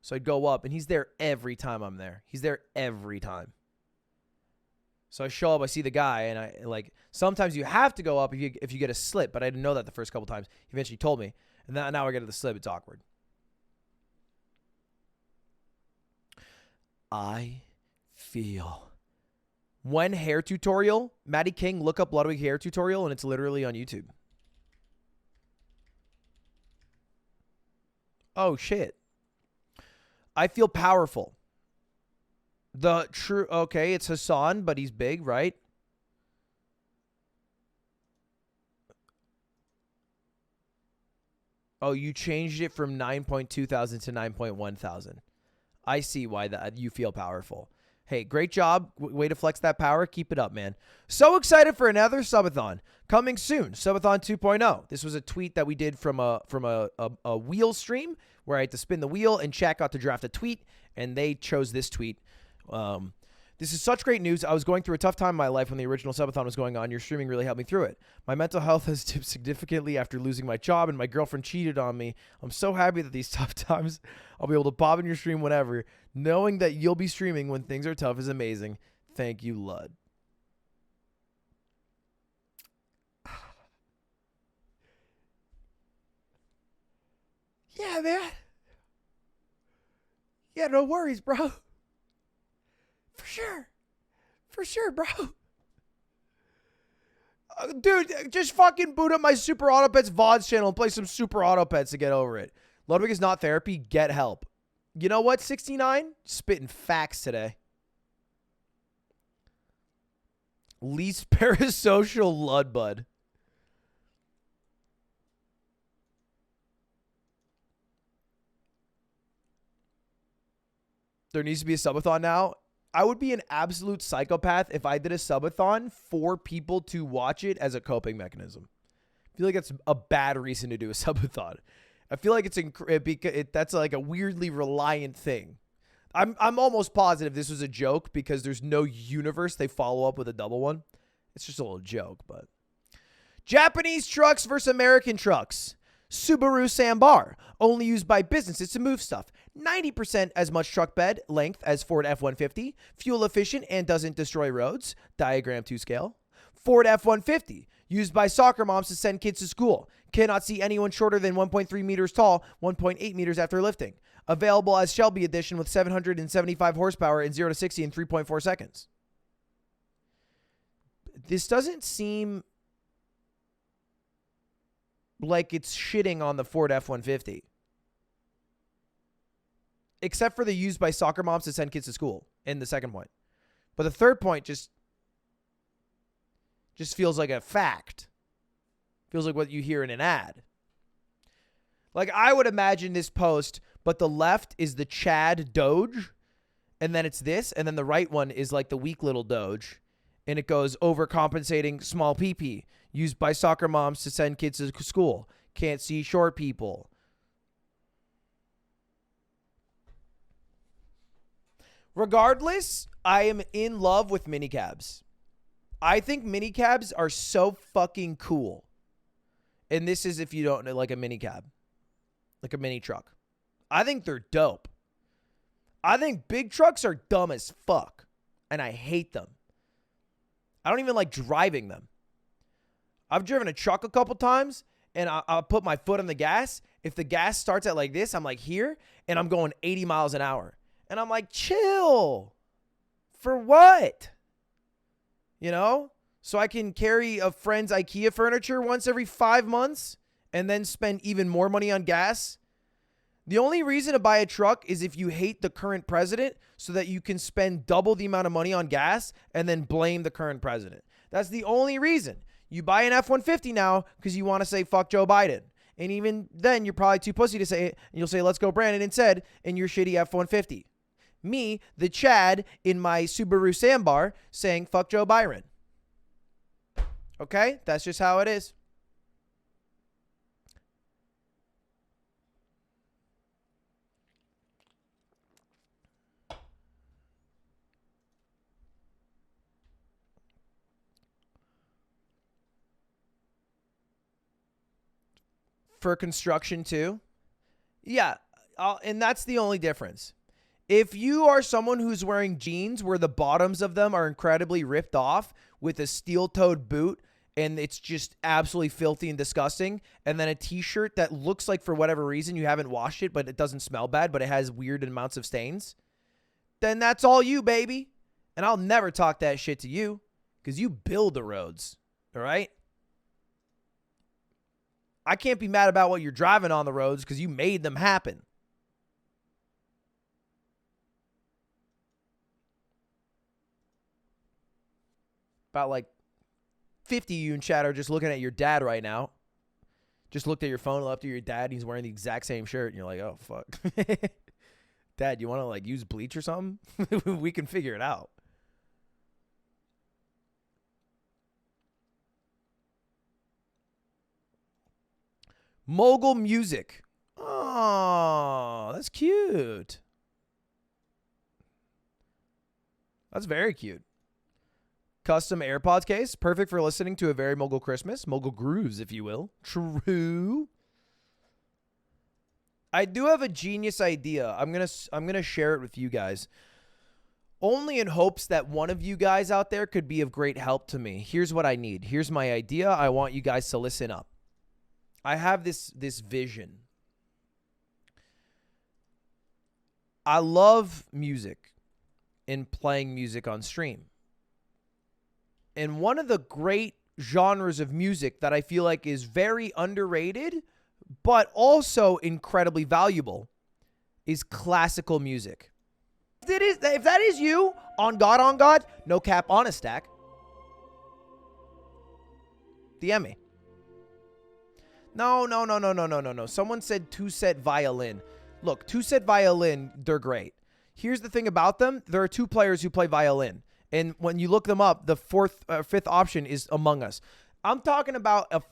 So I'd go up and he's there every time I'm there. He's there every time. So I show up, I see the guy, and I like sometimes you have to go up if you get a slip, but I didn't know that the first couple times. He eventually told me. And now I get to the slip, it's awkward. I feel when hair tutorial, Maddie King, look up Ludwig hair tutorial, and it's literally on YouTube. Oh, shit. I feel powerful. Okay, it's Hassan, but he's big, right? Oh, you changed it from 9.2 thousand to 9.1 thousand. I see why you feel powerful. Hey, great job. Way to flex that power. Keep it up, man. So excited for another subathon. Coming soon, Subathon 2.0. This was a tweet that we did from a wheel stream where I had to spin the wheel and chat got to draft a tweet, and they chose this tweet. This is such great news. I was going through a tough time in my life when the original subathon was going on. Your streaming really helped me through it. My mental health has dipped significantly after losing my job, and my girlfriend cheated on me. I'm so happy that these tough times, I'll be able to pop in your stream whenever. Knowing that you'll be streaming when things are tough is amazing. Thank you, Lud. Yeah, man. Yeah, no worries, bro. For sure. For sure, bro. Dude, just fucking boot up my Super Auto Pets VODs channel and play some Super Auto Pets to get over it. Ludwig is not therapy. Get help. You know what, 69? Spitting facts today. Least parasocial Lud bud. There needs to be a subathon now. I would be an absolute psychopath if I did a subathon for people to watch it as a coping mechanism. I feel like that's a bad reason to do a subathon. I feel like that's like a weirdly reliant thing. I'm almost positive this was a joke because there's no universe they follow up with a double one. It's just a little joke, but Japanese trucks versus American trucks. Subaru Sambar, only used by businesses to move stuff. 90% as much truck bed length as Ford F-150. Fuel efficient and doesn't destroy roads. Diagram 2 scale. Ford F-150, used by soccer moms to send kids to school. Cannot see anyone shorter than 1.3 meters tall, 1.8 meters after lifting. Available as Shelby edition with 775 horsepower and 0 to 60 in 3.4 seconds. This doesn't seem like it's shitting on the Ford F-150. Except for the used by soccer moms to send kids to school in the second point. But the third point just feels like a fact. Feels like what you hear in an ad. Like, I would imagine this post, but the left is the Chad Doge, and then it's this, and then the right one is like the weak little Doge, and it goes overcompensating small PP, used by soccer moms to send kids to school. Can't see short people. Regardless, I am in love with minicabs. I think minicabs are so fucking cool. And this is if you don't know, like a minicab. Like a mini truck. I think they're dope. I think big trucks are dumb as fuck. And I hate them. I don't even like driving them. I've driven a truck a couple times, and I'll put my foot on the gas. If the gas starts at like this, I'm like here, and I'm going 80 miles an hour. And I'm like, chill. For what? You know? So I can carry a friend's IKEA furniture once every 5 months and then spend even more money on gas. The only reason to buy a truck is if you hate the current president so that you can spend double the amount of money on gas and then blame the current president. That's the only reason. You buy an F-150 now because you want to say fuck Joe Biden. And even then, you're probably too pussy to say it. And you'll say, let's go Brandon instead in your shitty F-150. Me, the Chad, in my Subaru Sandbar saying fuck Joe Biden. Okay? That's just how it is. For construction too? Yeah, and that's the only difference. If you are someone who's wearing jeans where the bottoms of them are incredibly ripped off with a steel-toed boot and it's just absolutely filthy and disgusting, and then a t-shirt that looks like for whatever reason you haven't washed it but it doesn't smell bad but it has weird amounts of stains, then that's all you, baby. And I'll never talk that shit to you because you build the roads, all right? I can't be mad about what you're driving on the roads because you made them happen. About like 50 of you in chat are just looking at your dad right now. Just looked at your phone, looked at your dad, and he's wearing the exact same shirt. And you're like, oh, fuck. Dad, you want to like use bleach or something? We can figure it out. Mogul Music. Oh, that's cute. That's very cute. Custom AirPods case. Perfect for listening to a very Mogul Christmas. Mogul grooves, if you will. True. I do have a genius idea. I'm gonna share it with you guys. Only in hopes that one of you guys out there could be of great help to me. Here's what I need. Here's my idea. I want you guys to listen up. I have this vision. I love music and playing music on stream. And one of the great genres of music that I feel like is very underrated, but also incredibly valuable, is classical music. If that is you, on God, no cap on a stack, DM me. No. Someone said two-set violin. Look, two-set violin, they're great. Here's the thing about them. There are two players who play violin. And when you look them up, the fifth option is Among Us. I'm talking about a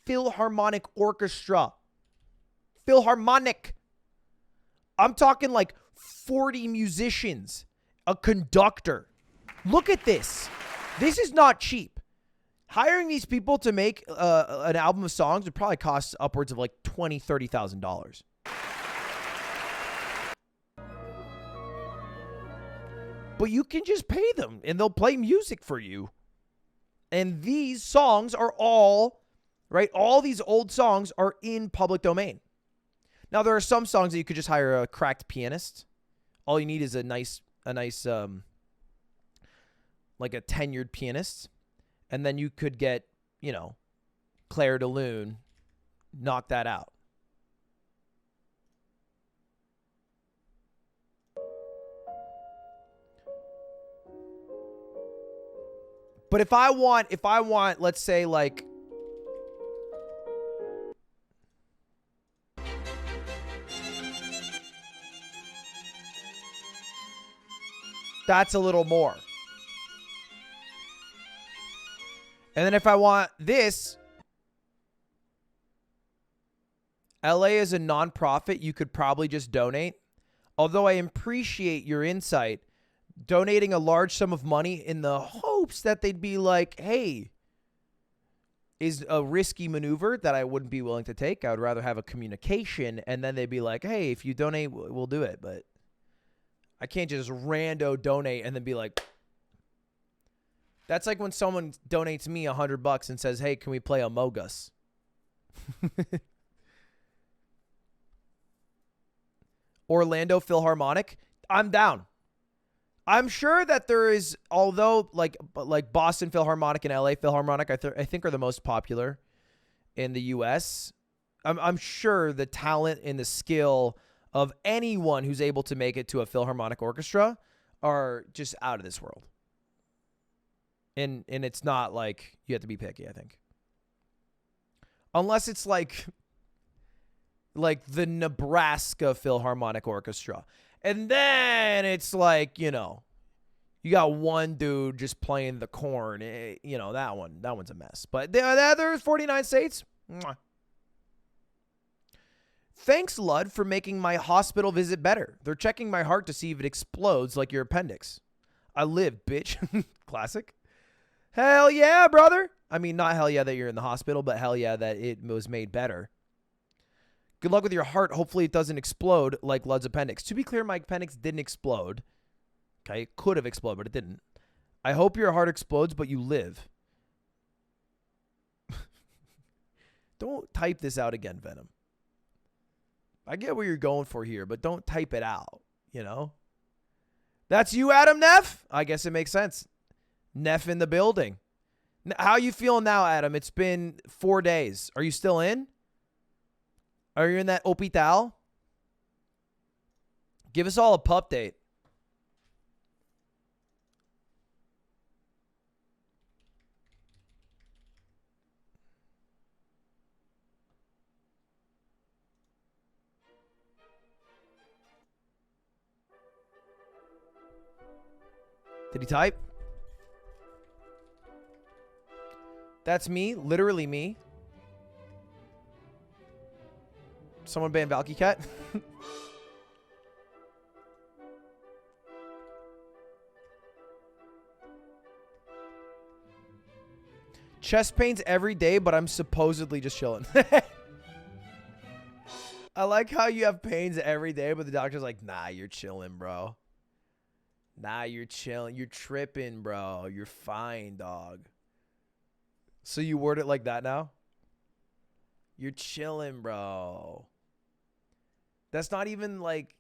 Philharmonic orchestra. Philharmonic. I'm talking like 40 musicians, a conductor. Look at this. This is not cheap. Hiring these people to make an album of songs would probably cost upwards of like $20,000, $30,000. But you can just pay them and they'll play music for you. And these songs are all, right? All these old songs are in public domain. Now, there are some songs that you could just hire a cracked pianist. All you need is a nice like a tenured pianist. And then you could get, you know, Claire de Lune, knock that out. But if I want, let's say like, That's a little more. And then if I want this, LA is a nonprofit. You could probably just donate. Although I appreciate your insight, donating a large sum of money in the hopes that they'd be like, hey, is a risky maneuver that I wouldn't be willing to take. I would rather have a communication, and then they'd be like, hey, if you donate, we'll do it. But I can't just rando donate and then be like, that's like when someone donates me $100 and says, hey, can we play Among Us? Orlando Philharmonic, I'm down. I'm sure that there is, although like Boston Philharmonic and LA Philharmonic, I think are the most popular in the U.S. I'm sure the talent and the skill of anyone who's able to make it to a Philharmonic orchestra are just out of this world. And it's not like you have to be picky, I think. Unless it's like the Nebraska Philharmonic Orchestra. And then it's like, you know, you got one dude just playing the corn. You know, that one's a mess. But the other 49 states, mwah. Thanks, Lud, for making my hospital visit better. They're checking my heart to see if it explodes like your appendix. I live, bitch. Classic. Hell yeah, brother. I mean, not hell yeah that you're in the hospital, but hell yeah that it was made better. Good luck with your heart. Hopefully it doesn't explode like Lud's appendix. To be clear, my appendix didn't explode. Okay, it could have exploded, but it didn't. I hope your heart explodes, but you live. Don't type this out again, Venom. I get what you're going for here, but don't type it out, you know? That's you, Adam Neff? I guess it makes sense. Neff in the building. How you feeling now, Adam? It's been 4 days. Are you still in? Are you in that hospital? Give us all a pup date. Did he type? That's me, literally me. Someone ban Valky Cat? Chest pains every day, but I'm supposedly just chilling. I like how you have pains every day, but the doctor's like, nah, you're chilling, bro. Nah, you're chilling. You're tripping, bro. You're fine, dog. So you word it like that now? You're chilling, bro. That's not even like...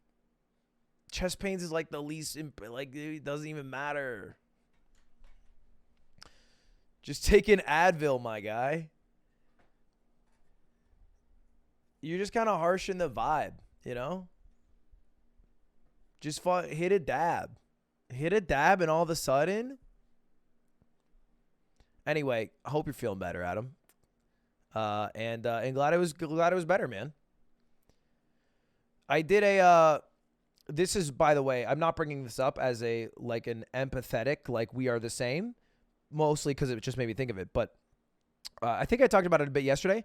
Chest pains is like the least... Like, it doesn't even matter. Just take an Advil, my guy. You're just kind of harsh in the vibe, you know? Just hit a dab. Hit a dab and all of a sudden... Anyway, I hope you're feeling better, Adam. And glad it was better, man. I did a this is, by the way, I'm not bringing this up as an empathetic, like we are the same, mostly because it just made me think of it. But I think I talked about it a bit yesterday.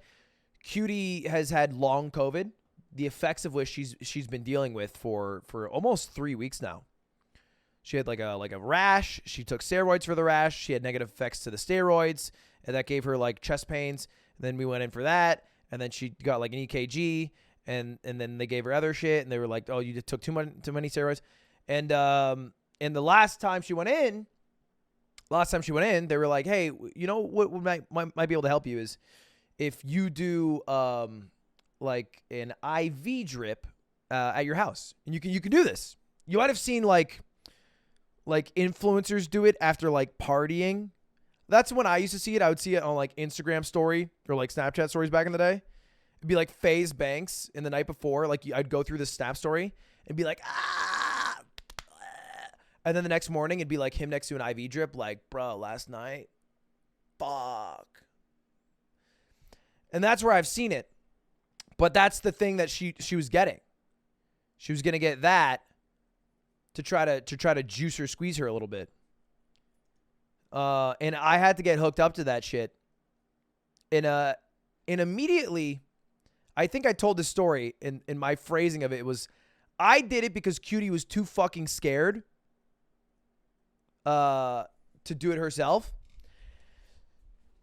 Cutie has had long COVID, the effects of which she's been dealing with for almost 3 weeks now. She had like a rash. She took steroids for the rash. She had negative effects to the steroids, and that gave her like chest pains. And then we went in for that, and then she got like an EKG, and then they gave her other shit, and they were like, "Oh, you just took too many steroids." And the last time she went in, they were like, "Hey, you know what might be able to help you is if you do like an IV drip at your house, and you can do this. You might have seen like influencers do it after like partying. That's when I used to see it. I would see it on like Instagram story or like Snapchat stories back in the day. It'd be like FaZe Banks in the night before. Like I'd go through the Snap story and be like, ah. And then the next morning it'd be like him next to an IV drip. Like, bro, last night, fuck. And that's where I've seen it. But that's the thing that she was getting. She was going to get that. to try to juice her, squeeze her a little bit. And I had to get hooked up to that shit. And immediately, I think I told this story in my phrasing of it. It was, I did it because Cutie was too fucking scared to do it herself.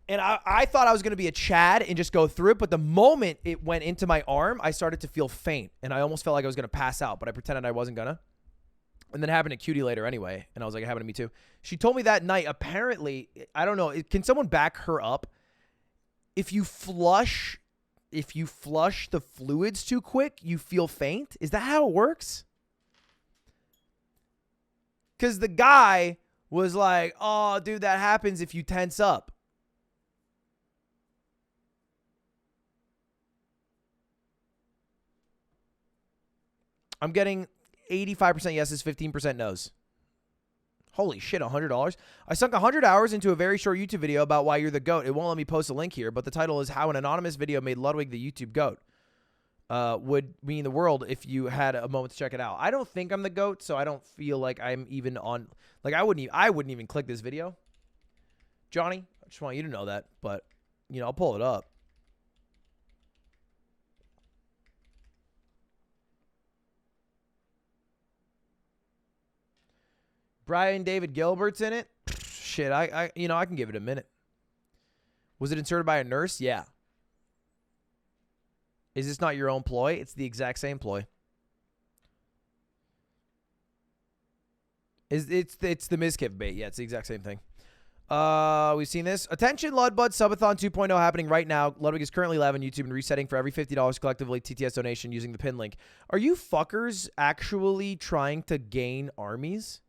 And I thought I was going to be a Chad and just go through it. But the moment it went into my arm, I started to feel faint. And I almost felt like I was going to pass out. But I pretended I wasn't going to. And then it happened to Cutie later anyway. And I was like, it happened to me too. She told me that night, apparently, I don't know. Can someone back her up? If you flush the fluids too quick, you feel faint. Is that how it works? Because the guy was like, oh, dude, that happens if you tense up. I'm getting 85% yeses, 15% nos. Holy shit, $100? I sunk 100 hours into a very short YouTube video about why you're the GOAT. It won't let me post a link here, but the title is How an Anonymous Video Made Ludwig the YouTube GOAT. Would mean the world if you had a moment to check it out. I don't think I'm the GOAT, so I don't feel like I'm even on... Like, I wouldn't even click this video. Johnny, I just want you to know that, but, you know, I'll pull it up. Brian David Gilbert's in it. Shit, I can give it a minute. Was it inserted by a nurse? Yeah. Is this not your own ploy? It's the exact same ploy. It's the Mizkif bait. Yeah, it's the exact same thing. We've seen this. Attention, Ludbud Subathon 2.0 happening right now. Ludwig is currently live on YouTube and resetting for every $50 collectively TTS donation using the pin link. Are you fuckers actually trying to gain armies?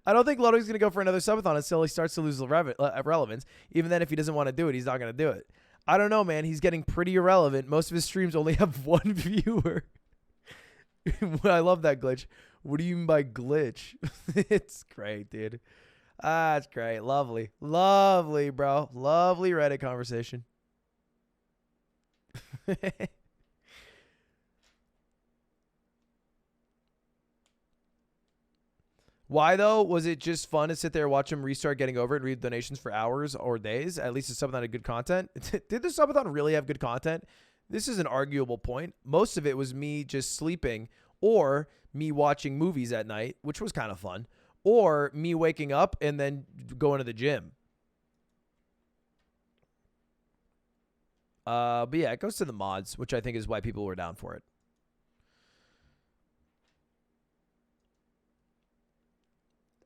I don't think Ludwig's going to go for another subathon until he starts to lose relevance. Even then, if he doesn't want to do it, he's not going to do it. I don't know, man. He's getting pretty irrelevant. Most of his streams only have one viewer. I love that glitch. What do you mean by glitch? It's great, dude. It's great. Lovely. Lovely, bro. Lovely Reddit conversation. Why, though? Was it just fun to sit there, watch him restart, getting over it, and read donations for hours or days? At least it's something that had good content. Did the subathon really have good content? This is an arguable point. Most of it was me just sleeping or me watching movies at night, which was kind of fun, or me waking up and then going to the gym. But yeah, it goes to the mods, which I think is why people were down for it.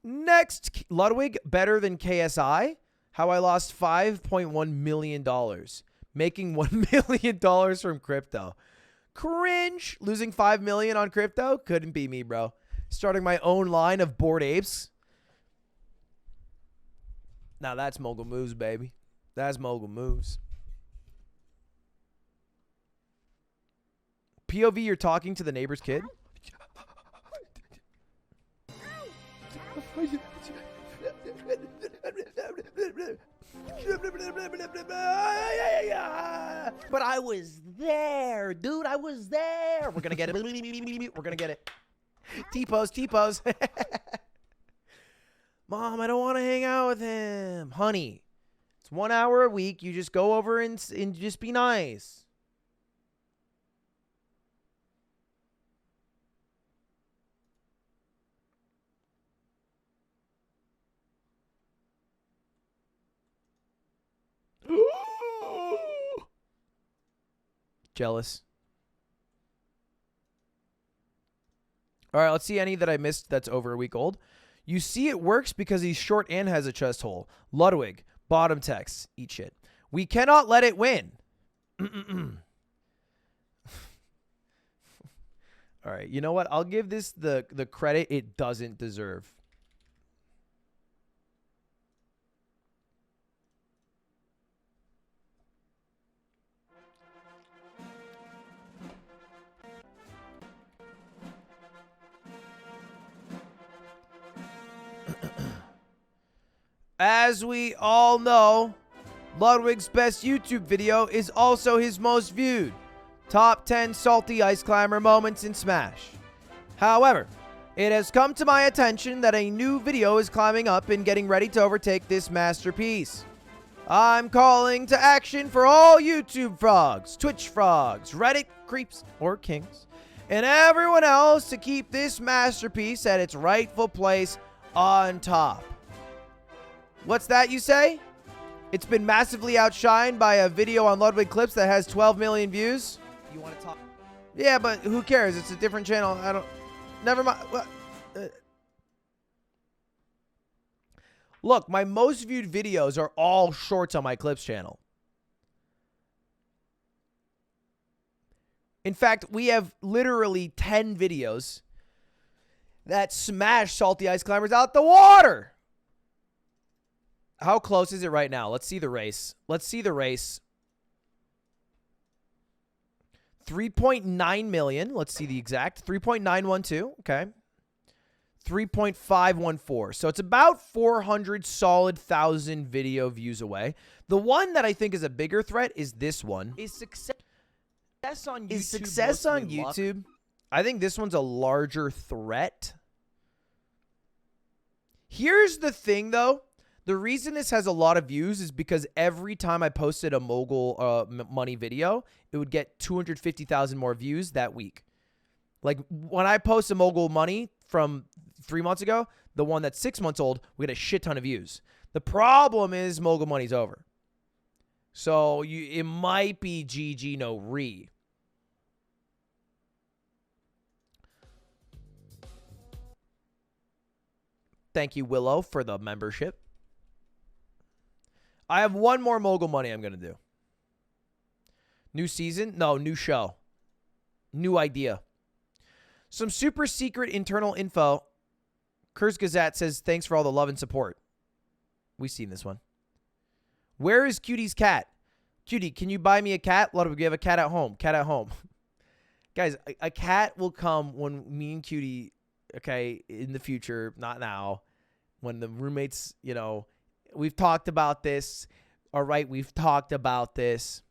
Next, Ludwig, better than KSI. How I lost $5.1 million. Making $1 million from crypto. Cringe. Losing $5 million on crypto? Couldn't be me, bro. Starting my own line of Bored Apes. Now that's mogul moves, baby. That's mogul moves. POV, you're talking to the neighbor's kid? But I was there, dude. I was there. We're gonna get it. We're gonna get it. T-pose, T-pose. Mom, I don't want to hang out with him. Honey, it's 1 hour a week. You just go over and just be nice. Jealous. All right, let's see any that I missed that's over a week old. You see it works because he's short and has a chest hole. Ludwig, bottom text. Eat shit. We cannot let it win. All right, you know what? I'll give this the credit it doesn't deserve. As we all know, Ludwig's best YouTube video is also his most viewed. Top 10 salty ice climber moments in Smash. However, it has come to my attention that a new video is climbing up and getting ready to overtake this masterpiece. I'm calling to action for all YouTube frogs, Twitch frogs, Reddit creeps or kings, and everyone else to keep this masterpiece at its rightful place on top. What's that you say? It's been massively outshined by a video on Ludwig Clips that has 12 million views. You want to talk? Yeah, but who cares? It's a different channel. I don't... Never mind. Look, my most viewed videos are all shorts on my Clips channel. In fact, we have literally 10 videos that smash salty ice climbers out the water. How close is it right now? Let's see the race. Let's see the race. 3.9 million. Let's see the exact. 3.912. Okay. 3.514. So it's about 400 solid thousand video views away. The one that I think is a bigger threat is this one. Is success on YouTube? I think this one's a larger threat. Here's the thing, though. The reason this has a lot of views is because every time I posted a mogul money video, it would get 250,000 more views that week. Like, when I post a mogul money from 3 months ago, the one that's 6 months old, we get a shit ton of views. The problem is mogul money's over. So it might be GG no re. Thank you, Willow, for the membership. I have one more mogul money I'm going to do. New season? No, new show. New idea. Some super secret internal info. Kurz Gazette says, thanks for all the love and support. We've seen this one. Where is Cutie's cat? Cutie, can you buy me a cat? Ludwig, we have a cat at home. Cat at home. Guys, a cat will come when me and Cutie, okay, in the future, not now, when the roommates, you know, we've talked about this. All right, we've talked about this.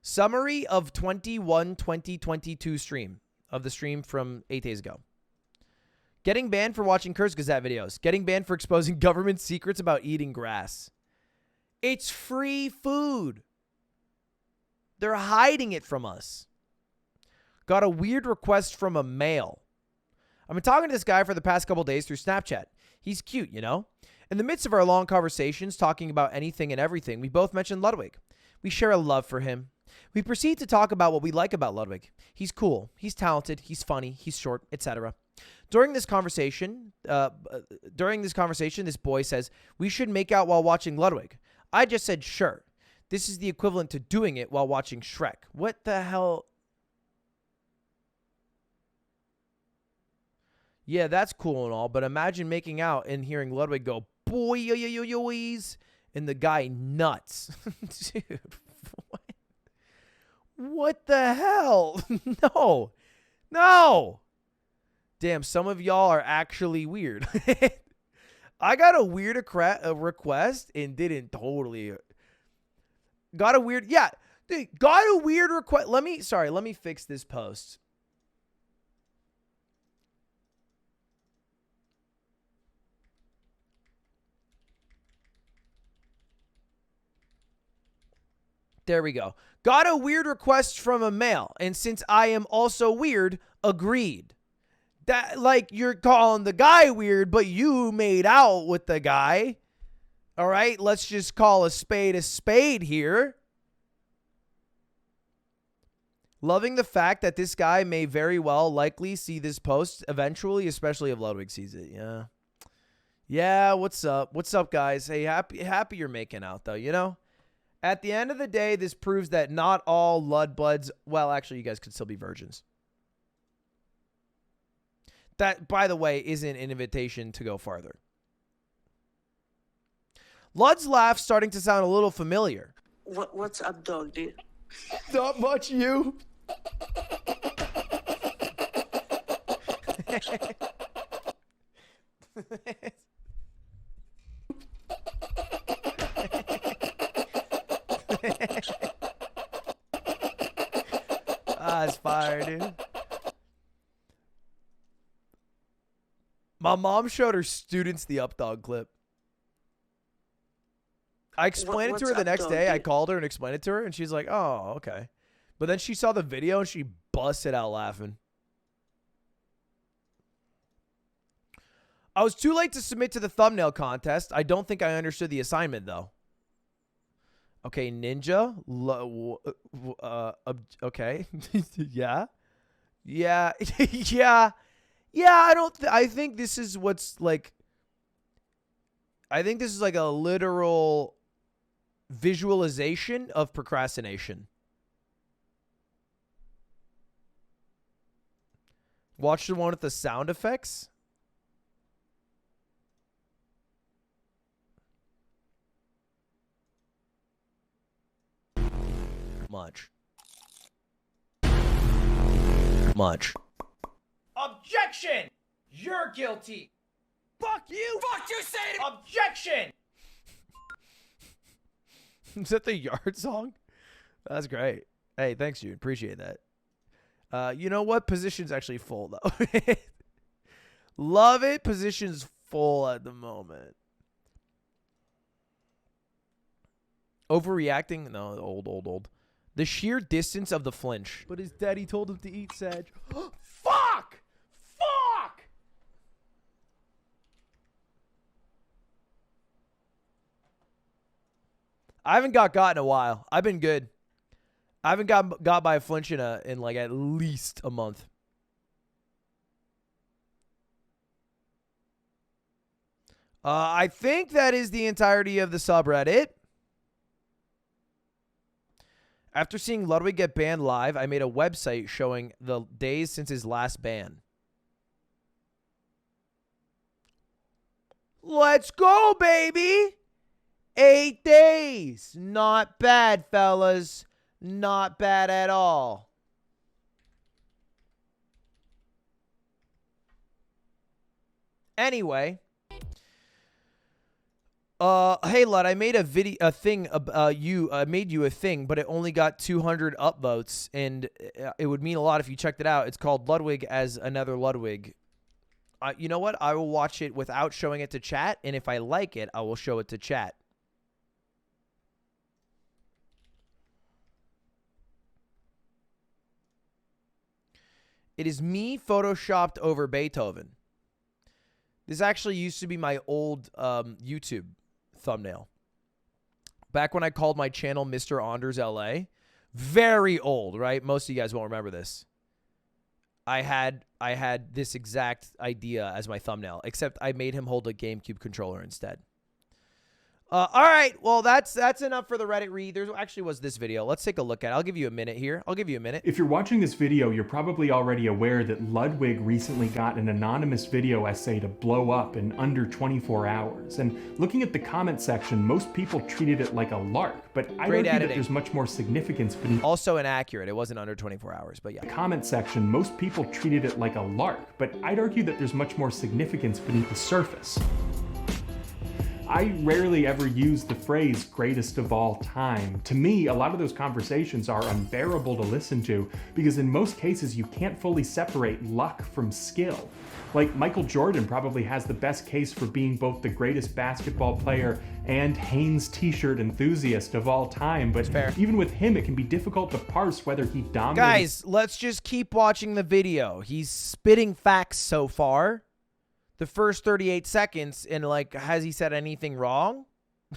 Summary of 2022 stream. Of the stream from 8 days ago. Getting banned for watching Kurz Gazette videos. Getting banned for exposing government secrets about eating grass. It's free food. They're hiding it from us. Got a weird request from a male. I've been talking to this guy for the past couple days through Snapchat. He's cute, you know? In the midst of our long conversations talking about anything and everything, we both mentioned Ludwig. We share a love for him. We proceed to talk about what we like about Ludwig. He's cool, he's talented, he's funny, he's short, etc. During this conversation, this boy says, we should make out while watching Ludwig. I just said, sure. This is the equivalent to doing it while watching Shrek. What the hell? Yeah, that's cool and all, but imagine making out and hearing Ludwig go, boy, yo, yo, yo, yo's, and the guy nuts. Dude, what? What the hell? No. No. Damn, some of y'all are actually weird. I got a weird request and didn't totally. Got a weird. Yeah. Dude, got a weird request. Let me fix this post. There we go. Got a weird request from a male, and since I am also weird, agreed. That, like, you're calling the guy weird, but you made out with the guy. All right, let's just call a spade here. Loving the fact that this guy may very well likely see this post eventually, especially if Ludwig sees it. Yeah. Yeah, what's up? What's up, guys? Hey, happy you're making out, though, you know? At the end of the day, this proves that not all Ludbuds, well, actually, you guys could still be virgins. That, by the way, isn't an invitation to go farther. Lud's laugh starting to sound a little familiar. What's up, dog, dude? Not much, you. That's fire, dude. My mom showed her students the Updog clip. I explained it to her the next day. I called her and explained it to her, and she's like, oh, okay. But then she saw the video, and she busted out laughing. I was too late to submit to the thumbnail contest. I don't think I understood the assignment, though. Okay, Ninja. Okay. Yeah. Yeah. Yeah. Yeah, I think this is what's like... I think this is like a literal visualization of procrastination. Watch the one with the sound effects. Much. Objection! You're guilty. Fuck you! Fuck you, say objection! Is that the Yard song? That's great. Hey, thanks, dude. Appreciate that. You know what? Position's actually full, though. Love it. Position's full at the moment. Overreacting? No, old. The sheer distance of the flinch. But his daddy told him to eat Sag. Fuck! Fuck! I haven't got in a while. I've been good. I haven't got by a flinch in like at least a month. I think that is the entirety of the subreddit. After seeing Ludwig get banned live, I made a website showing the days since his last ban. Let's go, baby! 8 days. Not bad, fellas. Not bad at all. Anyway. Hey Lud, I made I made you a thing, but it only got 200 upvotes, and it would mean a lot if you checked it out. It's called Ludwig as Another Ludwig. You know what? I will watch it without showing it to chat, and if I like it, I will show it to chat. It is me photoshopped over Beethoven. This actually used to be my old YouTube thumbnail. Back when I called my channel Mr. Anders LA. Very old, right? Most of you guys won't remember this. I had this exact idea as my thumbnail, except I made him hold a GameCube controller instead. All right, well, that's enough for the Reddit read. There actually was this video. Let's take a look at it. I'll give you a minute here. I'll give you a minute. If you're watching this video, you're probably already aware that Ludwig recently got an anonymous video essay to blow up in under 24 hours. And looking at the comment section, most people treated it like a lark, but I argue that there's much more significance beneath. Also inaccurate. It wasn't under 24 hours, but yeah. The comment section, most people treated it like a lark, but I'd argue that there's much more significance beneath the surface. I rarely ever use the phrase greatest of all time. To me, a lot of those conversations are unbearable to listen to because in most cases you can't fully separate luck from skill. Like Michael Jordan probably has the best case for being both the greatest basketball player and Hanes t-shirt enthusiast of all time, but even with him it can be difficult to parse whether he dominated. Guys, let's just keep watching the video. He's spitting facts so far. The first 38 seconds, and like, has he said anything wrong?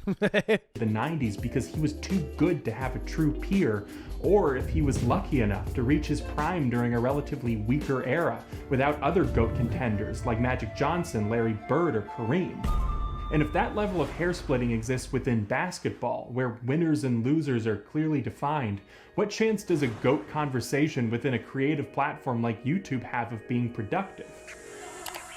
The 90s because he was too good to have a true peer, or if he was lucky enough to reach his prime during a relatively weaker era without other GOAT contenders like Magic Johnson, Larry Bird, or Kareem. And if that level of hair splitting exists within basketball, where winners and losers are clearly defined, what chance does a GOAT conversation within a creative platform like YouTube have of being productive?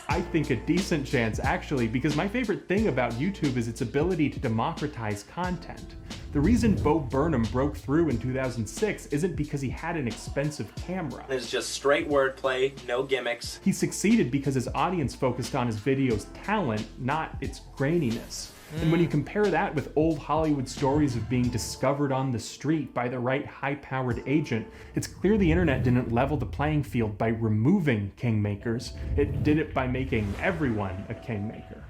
I think a decent chance, actually, because my favorite thing about YouTube is its ability to democratize content. The reason Bo Burnham broke through in 2006 isn't because he had an expensive camera. It's just straight wordplay, no gimmicks. He succeeded because his audience focused on his video's talent, not its graininess. And when you compare that with old Hollywood stories of being discovered on the street by the right high-powered agent, it's clear the internet didn't level the playing field by removing kingmakers. It did it by making everyone a kingmaker.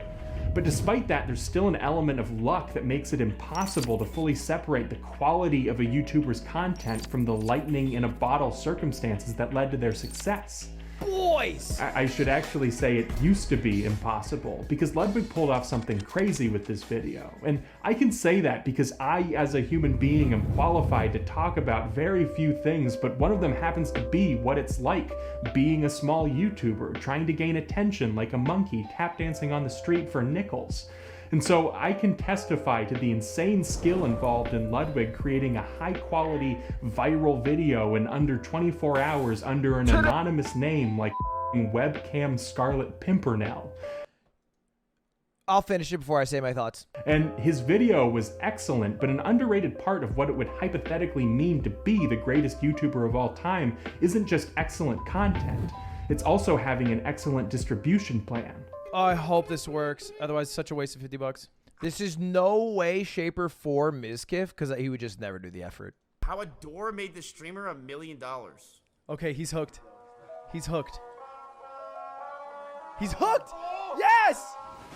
But despite that, there's still an element of luck that makes it impossible to fully separate the quality of a YouTuber's content from the lightning in a bottle circumstances that led to their success. Boys! I should actually say it used to be impossible, because Ludwig pulled off something crazy with this video. And I can say that because I, as a human being, am qualified to talk about very few things, but one of them happens to be what it's like being a small YouTuber, trying to gain attention like a monkey tap dancing on the street for nickels. And so I can testify to the insane skill involved in Ludwig creating a high-quality viral video in under 24 hours under an anonymous name like Webcam Scarlet Pimpernel. I'll finish it before I say my thoughts. And his video was excellent, but an underrated part of what it would hypothetically mean to be the greatest YouTuber of all time isn't just excellent content. It's also having an excellent distribution plan. Oh, I hope this works. Otherwise, it's such a waste of $50. This is no way, shape, or form Mizkif, because he would just never do the effort. How a door made the streamer $1 million. Okay, he's hooked. He's hooked. He's hooked! Yes!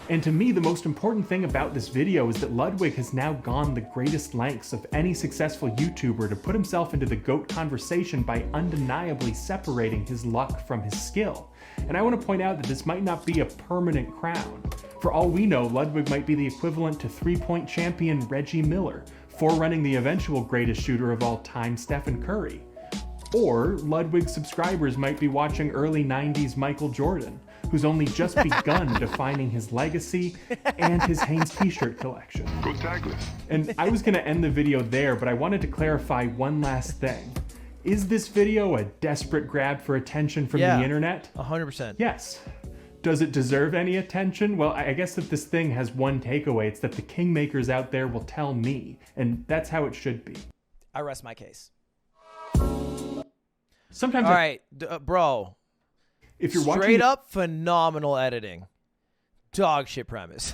And to me, the most important thing about this video is that Ludwig has now gone the greatest lengths of any successful YouTuber to put himself into the GOAT conversation by undeniably separating his luck from his skill. And I want to point out that this might not be a permanent crown. For all we know, Ludwig might be the equivalent to three-point champion Reggie Miller, forerunning the eventual greatest shooter of all time, Stephen Curry. Or Ludwig's subscribers might be watching early 90s Michael Jordan, who's only just begun defining his legacy and his Hanes t-shirt collection. Go tagless. And I was going to end the video there, but I wanted to clarify one last thing. Is this video a desperate grab for attention from the internet? 100%. Yes. Does it deserve any attention? Well, I guess if this thing has one takeaway, it's that the kingmakers out there will tell me, and that's how it should be. I rest my case. Sometimes All right, bro. If you're straight up phenomenal editing, dog shit premise.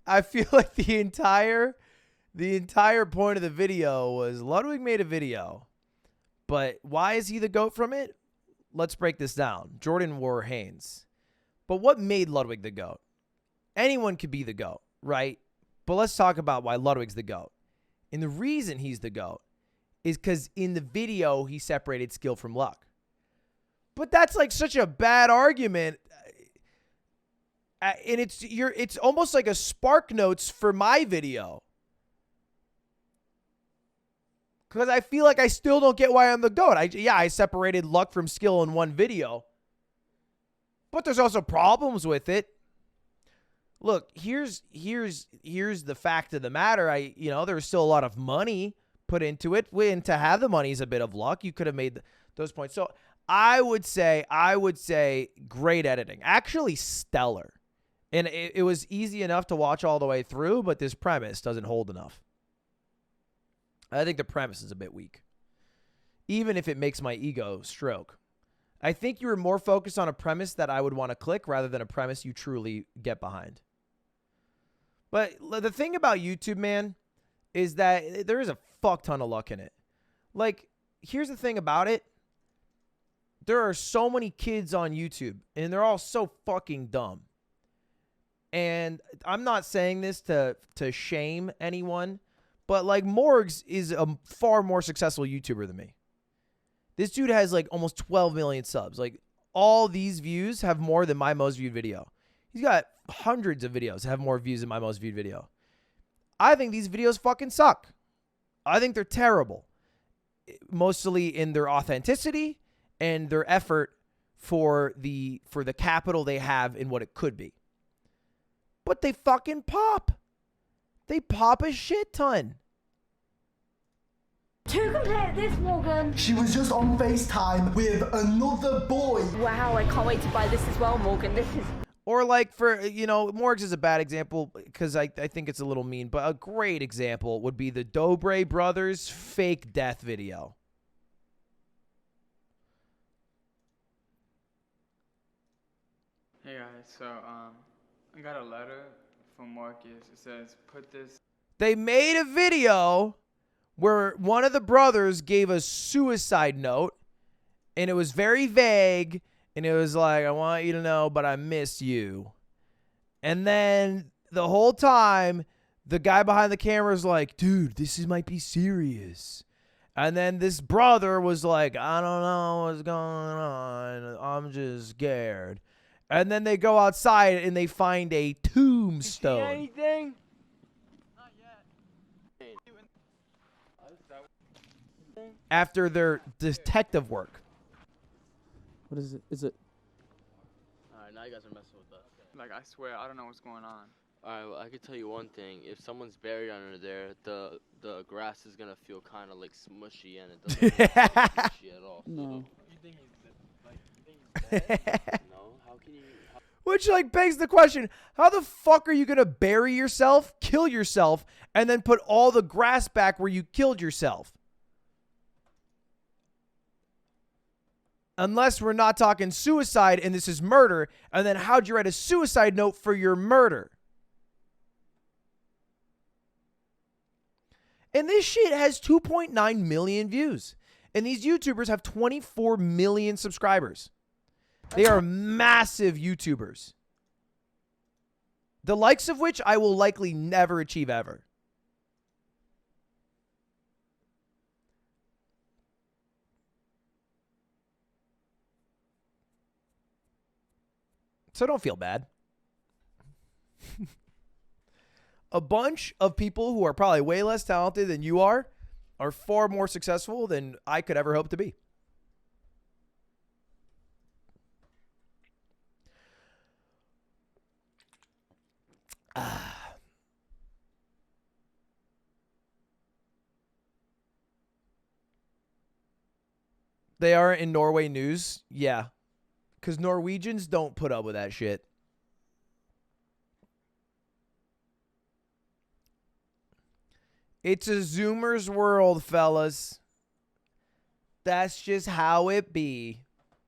I feel like the entire point of the video was Ludwig made a video, but why is he the GOAT from it? Let's break this down. Jordan wore Hanes, but what made Ludwig the GOAT? Anyone could be the GOAT, right? But let's talk about why Ludwig's the GOAT. And the reason he's the GOAT is because in the video he separated skill from luck. But that's like such a bad argument. And it's almost like a Spark Notes for my video. Because I feel like I still don't get why I'm the GOAT. I separated luck from skill in one video. But there's also problems with it. Look, here's the fact of the matter. There's still a lot of money put into it. And to have the money is a bit of luck. You could have made those points. So I would say great editing. Actually stellar. And it was easy enough to watch all the way through, but this premise doesn't hold enough. I think the premise is a bit weak, even if it makes my ego stroke. I think you were more focused on a premise that I would want to click rather than a premise you truly get behind. But the thing about YouTube, man, is that there is a fuck ton of luck in it. Like, here's the thing about it. There are so many kids on YouTube, and they're all so fucking dumb. And I'm not saying this to shame anyone, but like Morgs is a far more successful YouTuber than me. This dude has like almost 12 million subs. Like all these views have more than my most viewed video. He's got hundreds of videos that have more views than my most viewed video. I think these videos fucking suck. I think they're terrible. Mostly in their authenticity and their effort for the capital they have in what it could be. But they fucking pop. They pop a shit ton. To complete this, Morgan. She was just on FaceTime with another boy. Wow, I can't wait to buy this as well, Morgan. This is... Or like for, Morgs is a bad example because I think it's a little mean, but a great example would be the Dobre brothers fake death video. Hey guys, so I got a letter from Marcus. It says, put this. They made a video where one of the brothers gave a suicide note, and it was very vague, and it was like, I want you to know, but I miss you. And then the whole time, the guy behind the camera is like, dude, might be serious. And then this brother was like, I don't know what's going on. I'm just scared. And then they go outside and they find a tombstone. Anything? After their detective work. What is it? Is it? Alright, now you guys are messing with us. Like, I swear, I don't know what's going on. Alright, well, I can tell you one thing. If someone's buried under there, the grass is gonna feel kind of like smushy, and it doesn't feel smushy at all. No. You think he's dead? No? How can you... Which, like, begs the question, how the fuck are you going to bury yourself, kill yourself, and then put all the grass back where you killed yourself? Unless we're not talking suicide and this is murder, and then how'd you write a suicide note for your murder? And this shit has 2.9 million views. And these YouTubers have 24 million subscribers. They are massive YouTubers. The likes of which I will likely never achieve ever. So don't feel bad. A bunch of people who are probably way less talented than you are far more successful than I could ever hope to be. They are in Norway news. Yeah. Because Norwegians don't put up with that shit. It's a Zoomer's world, fellas. That's just how it be.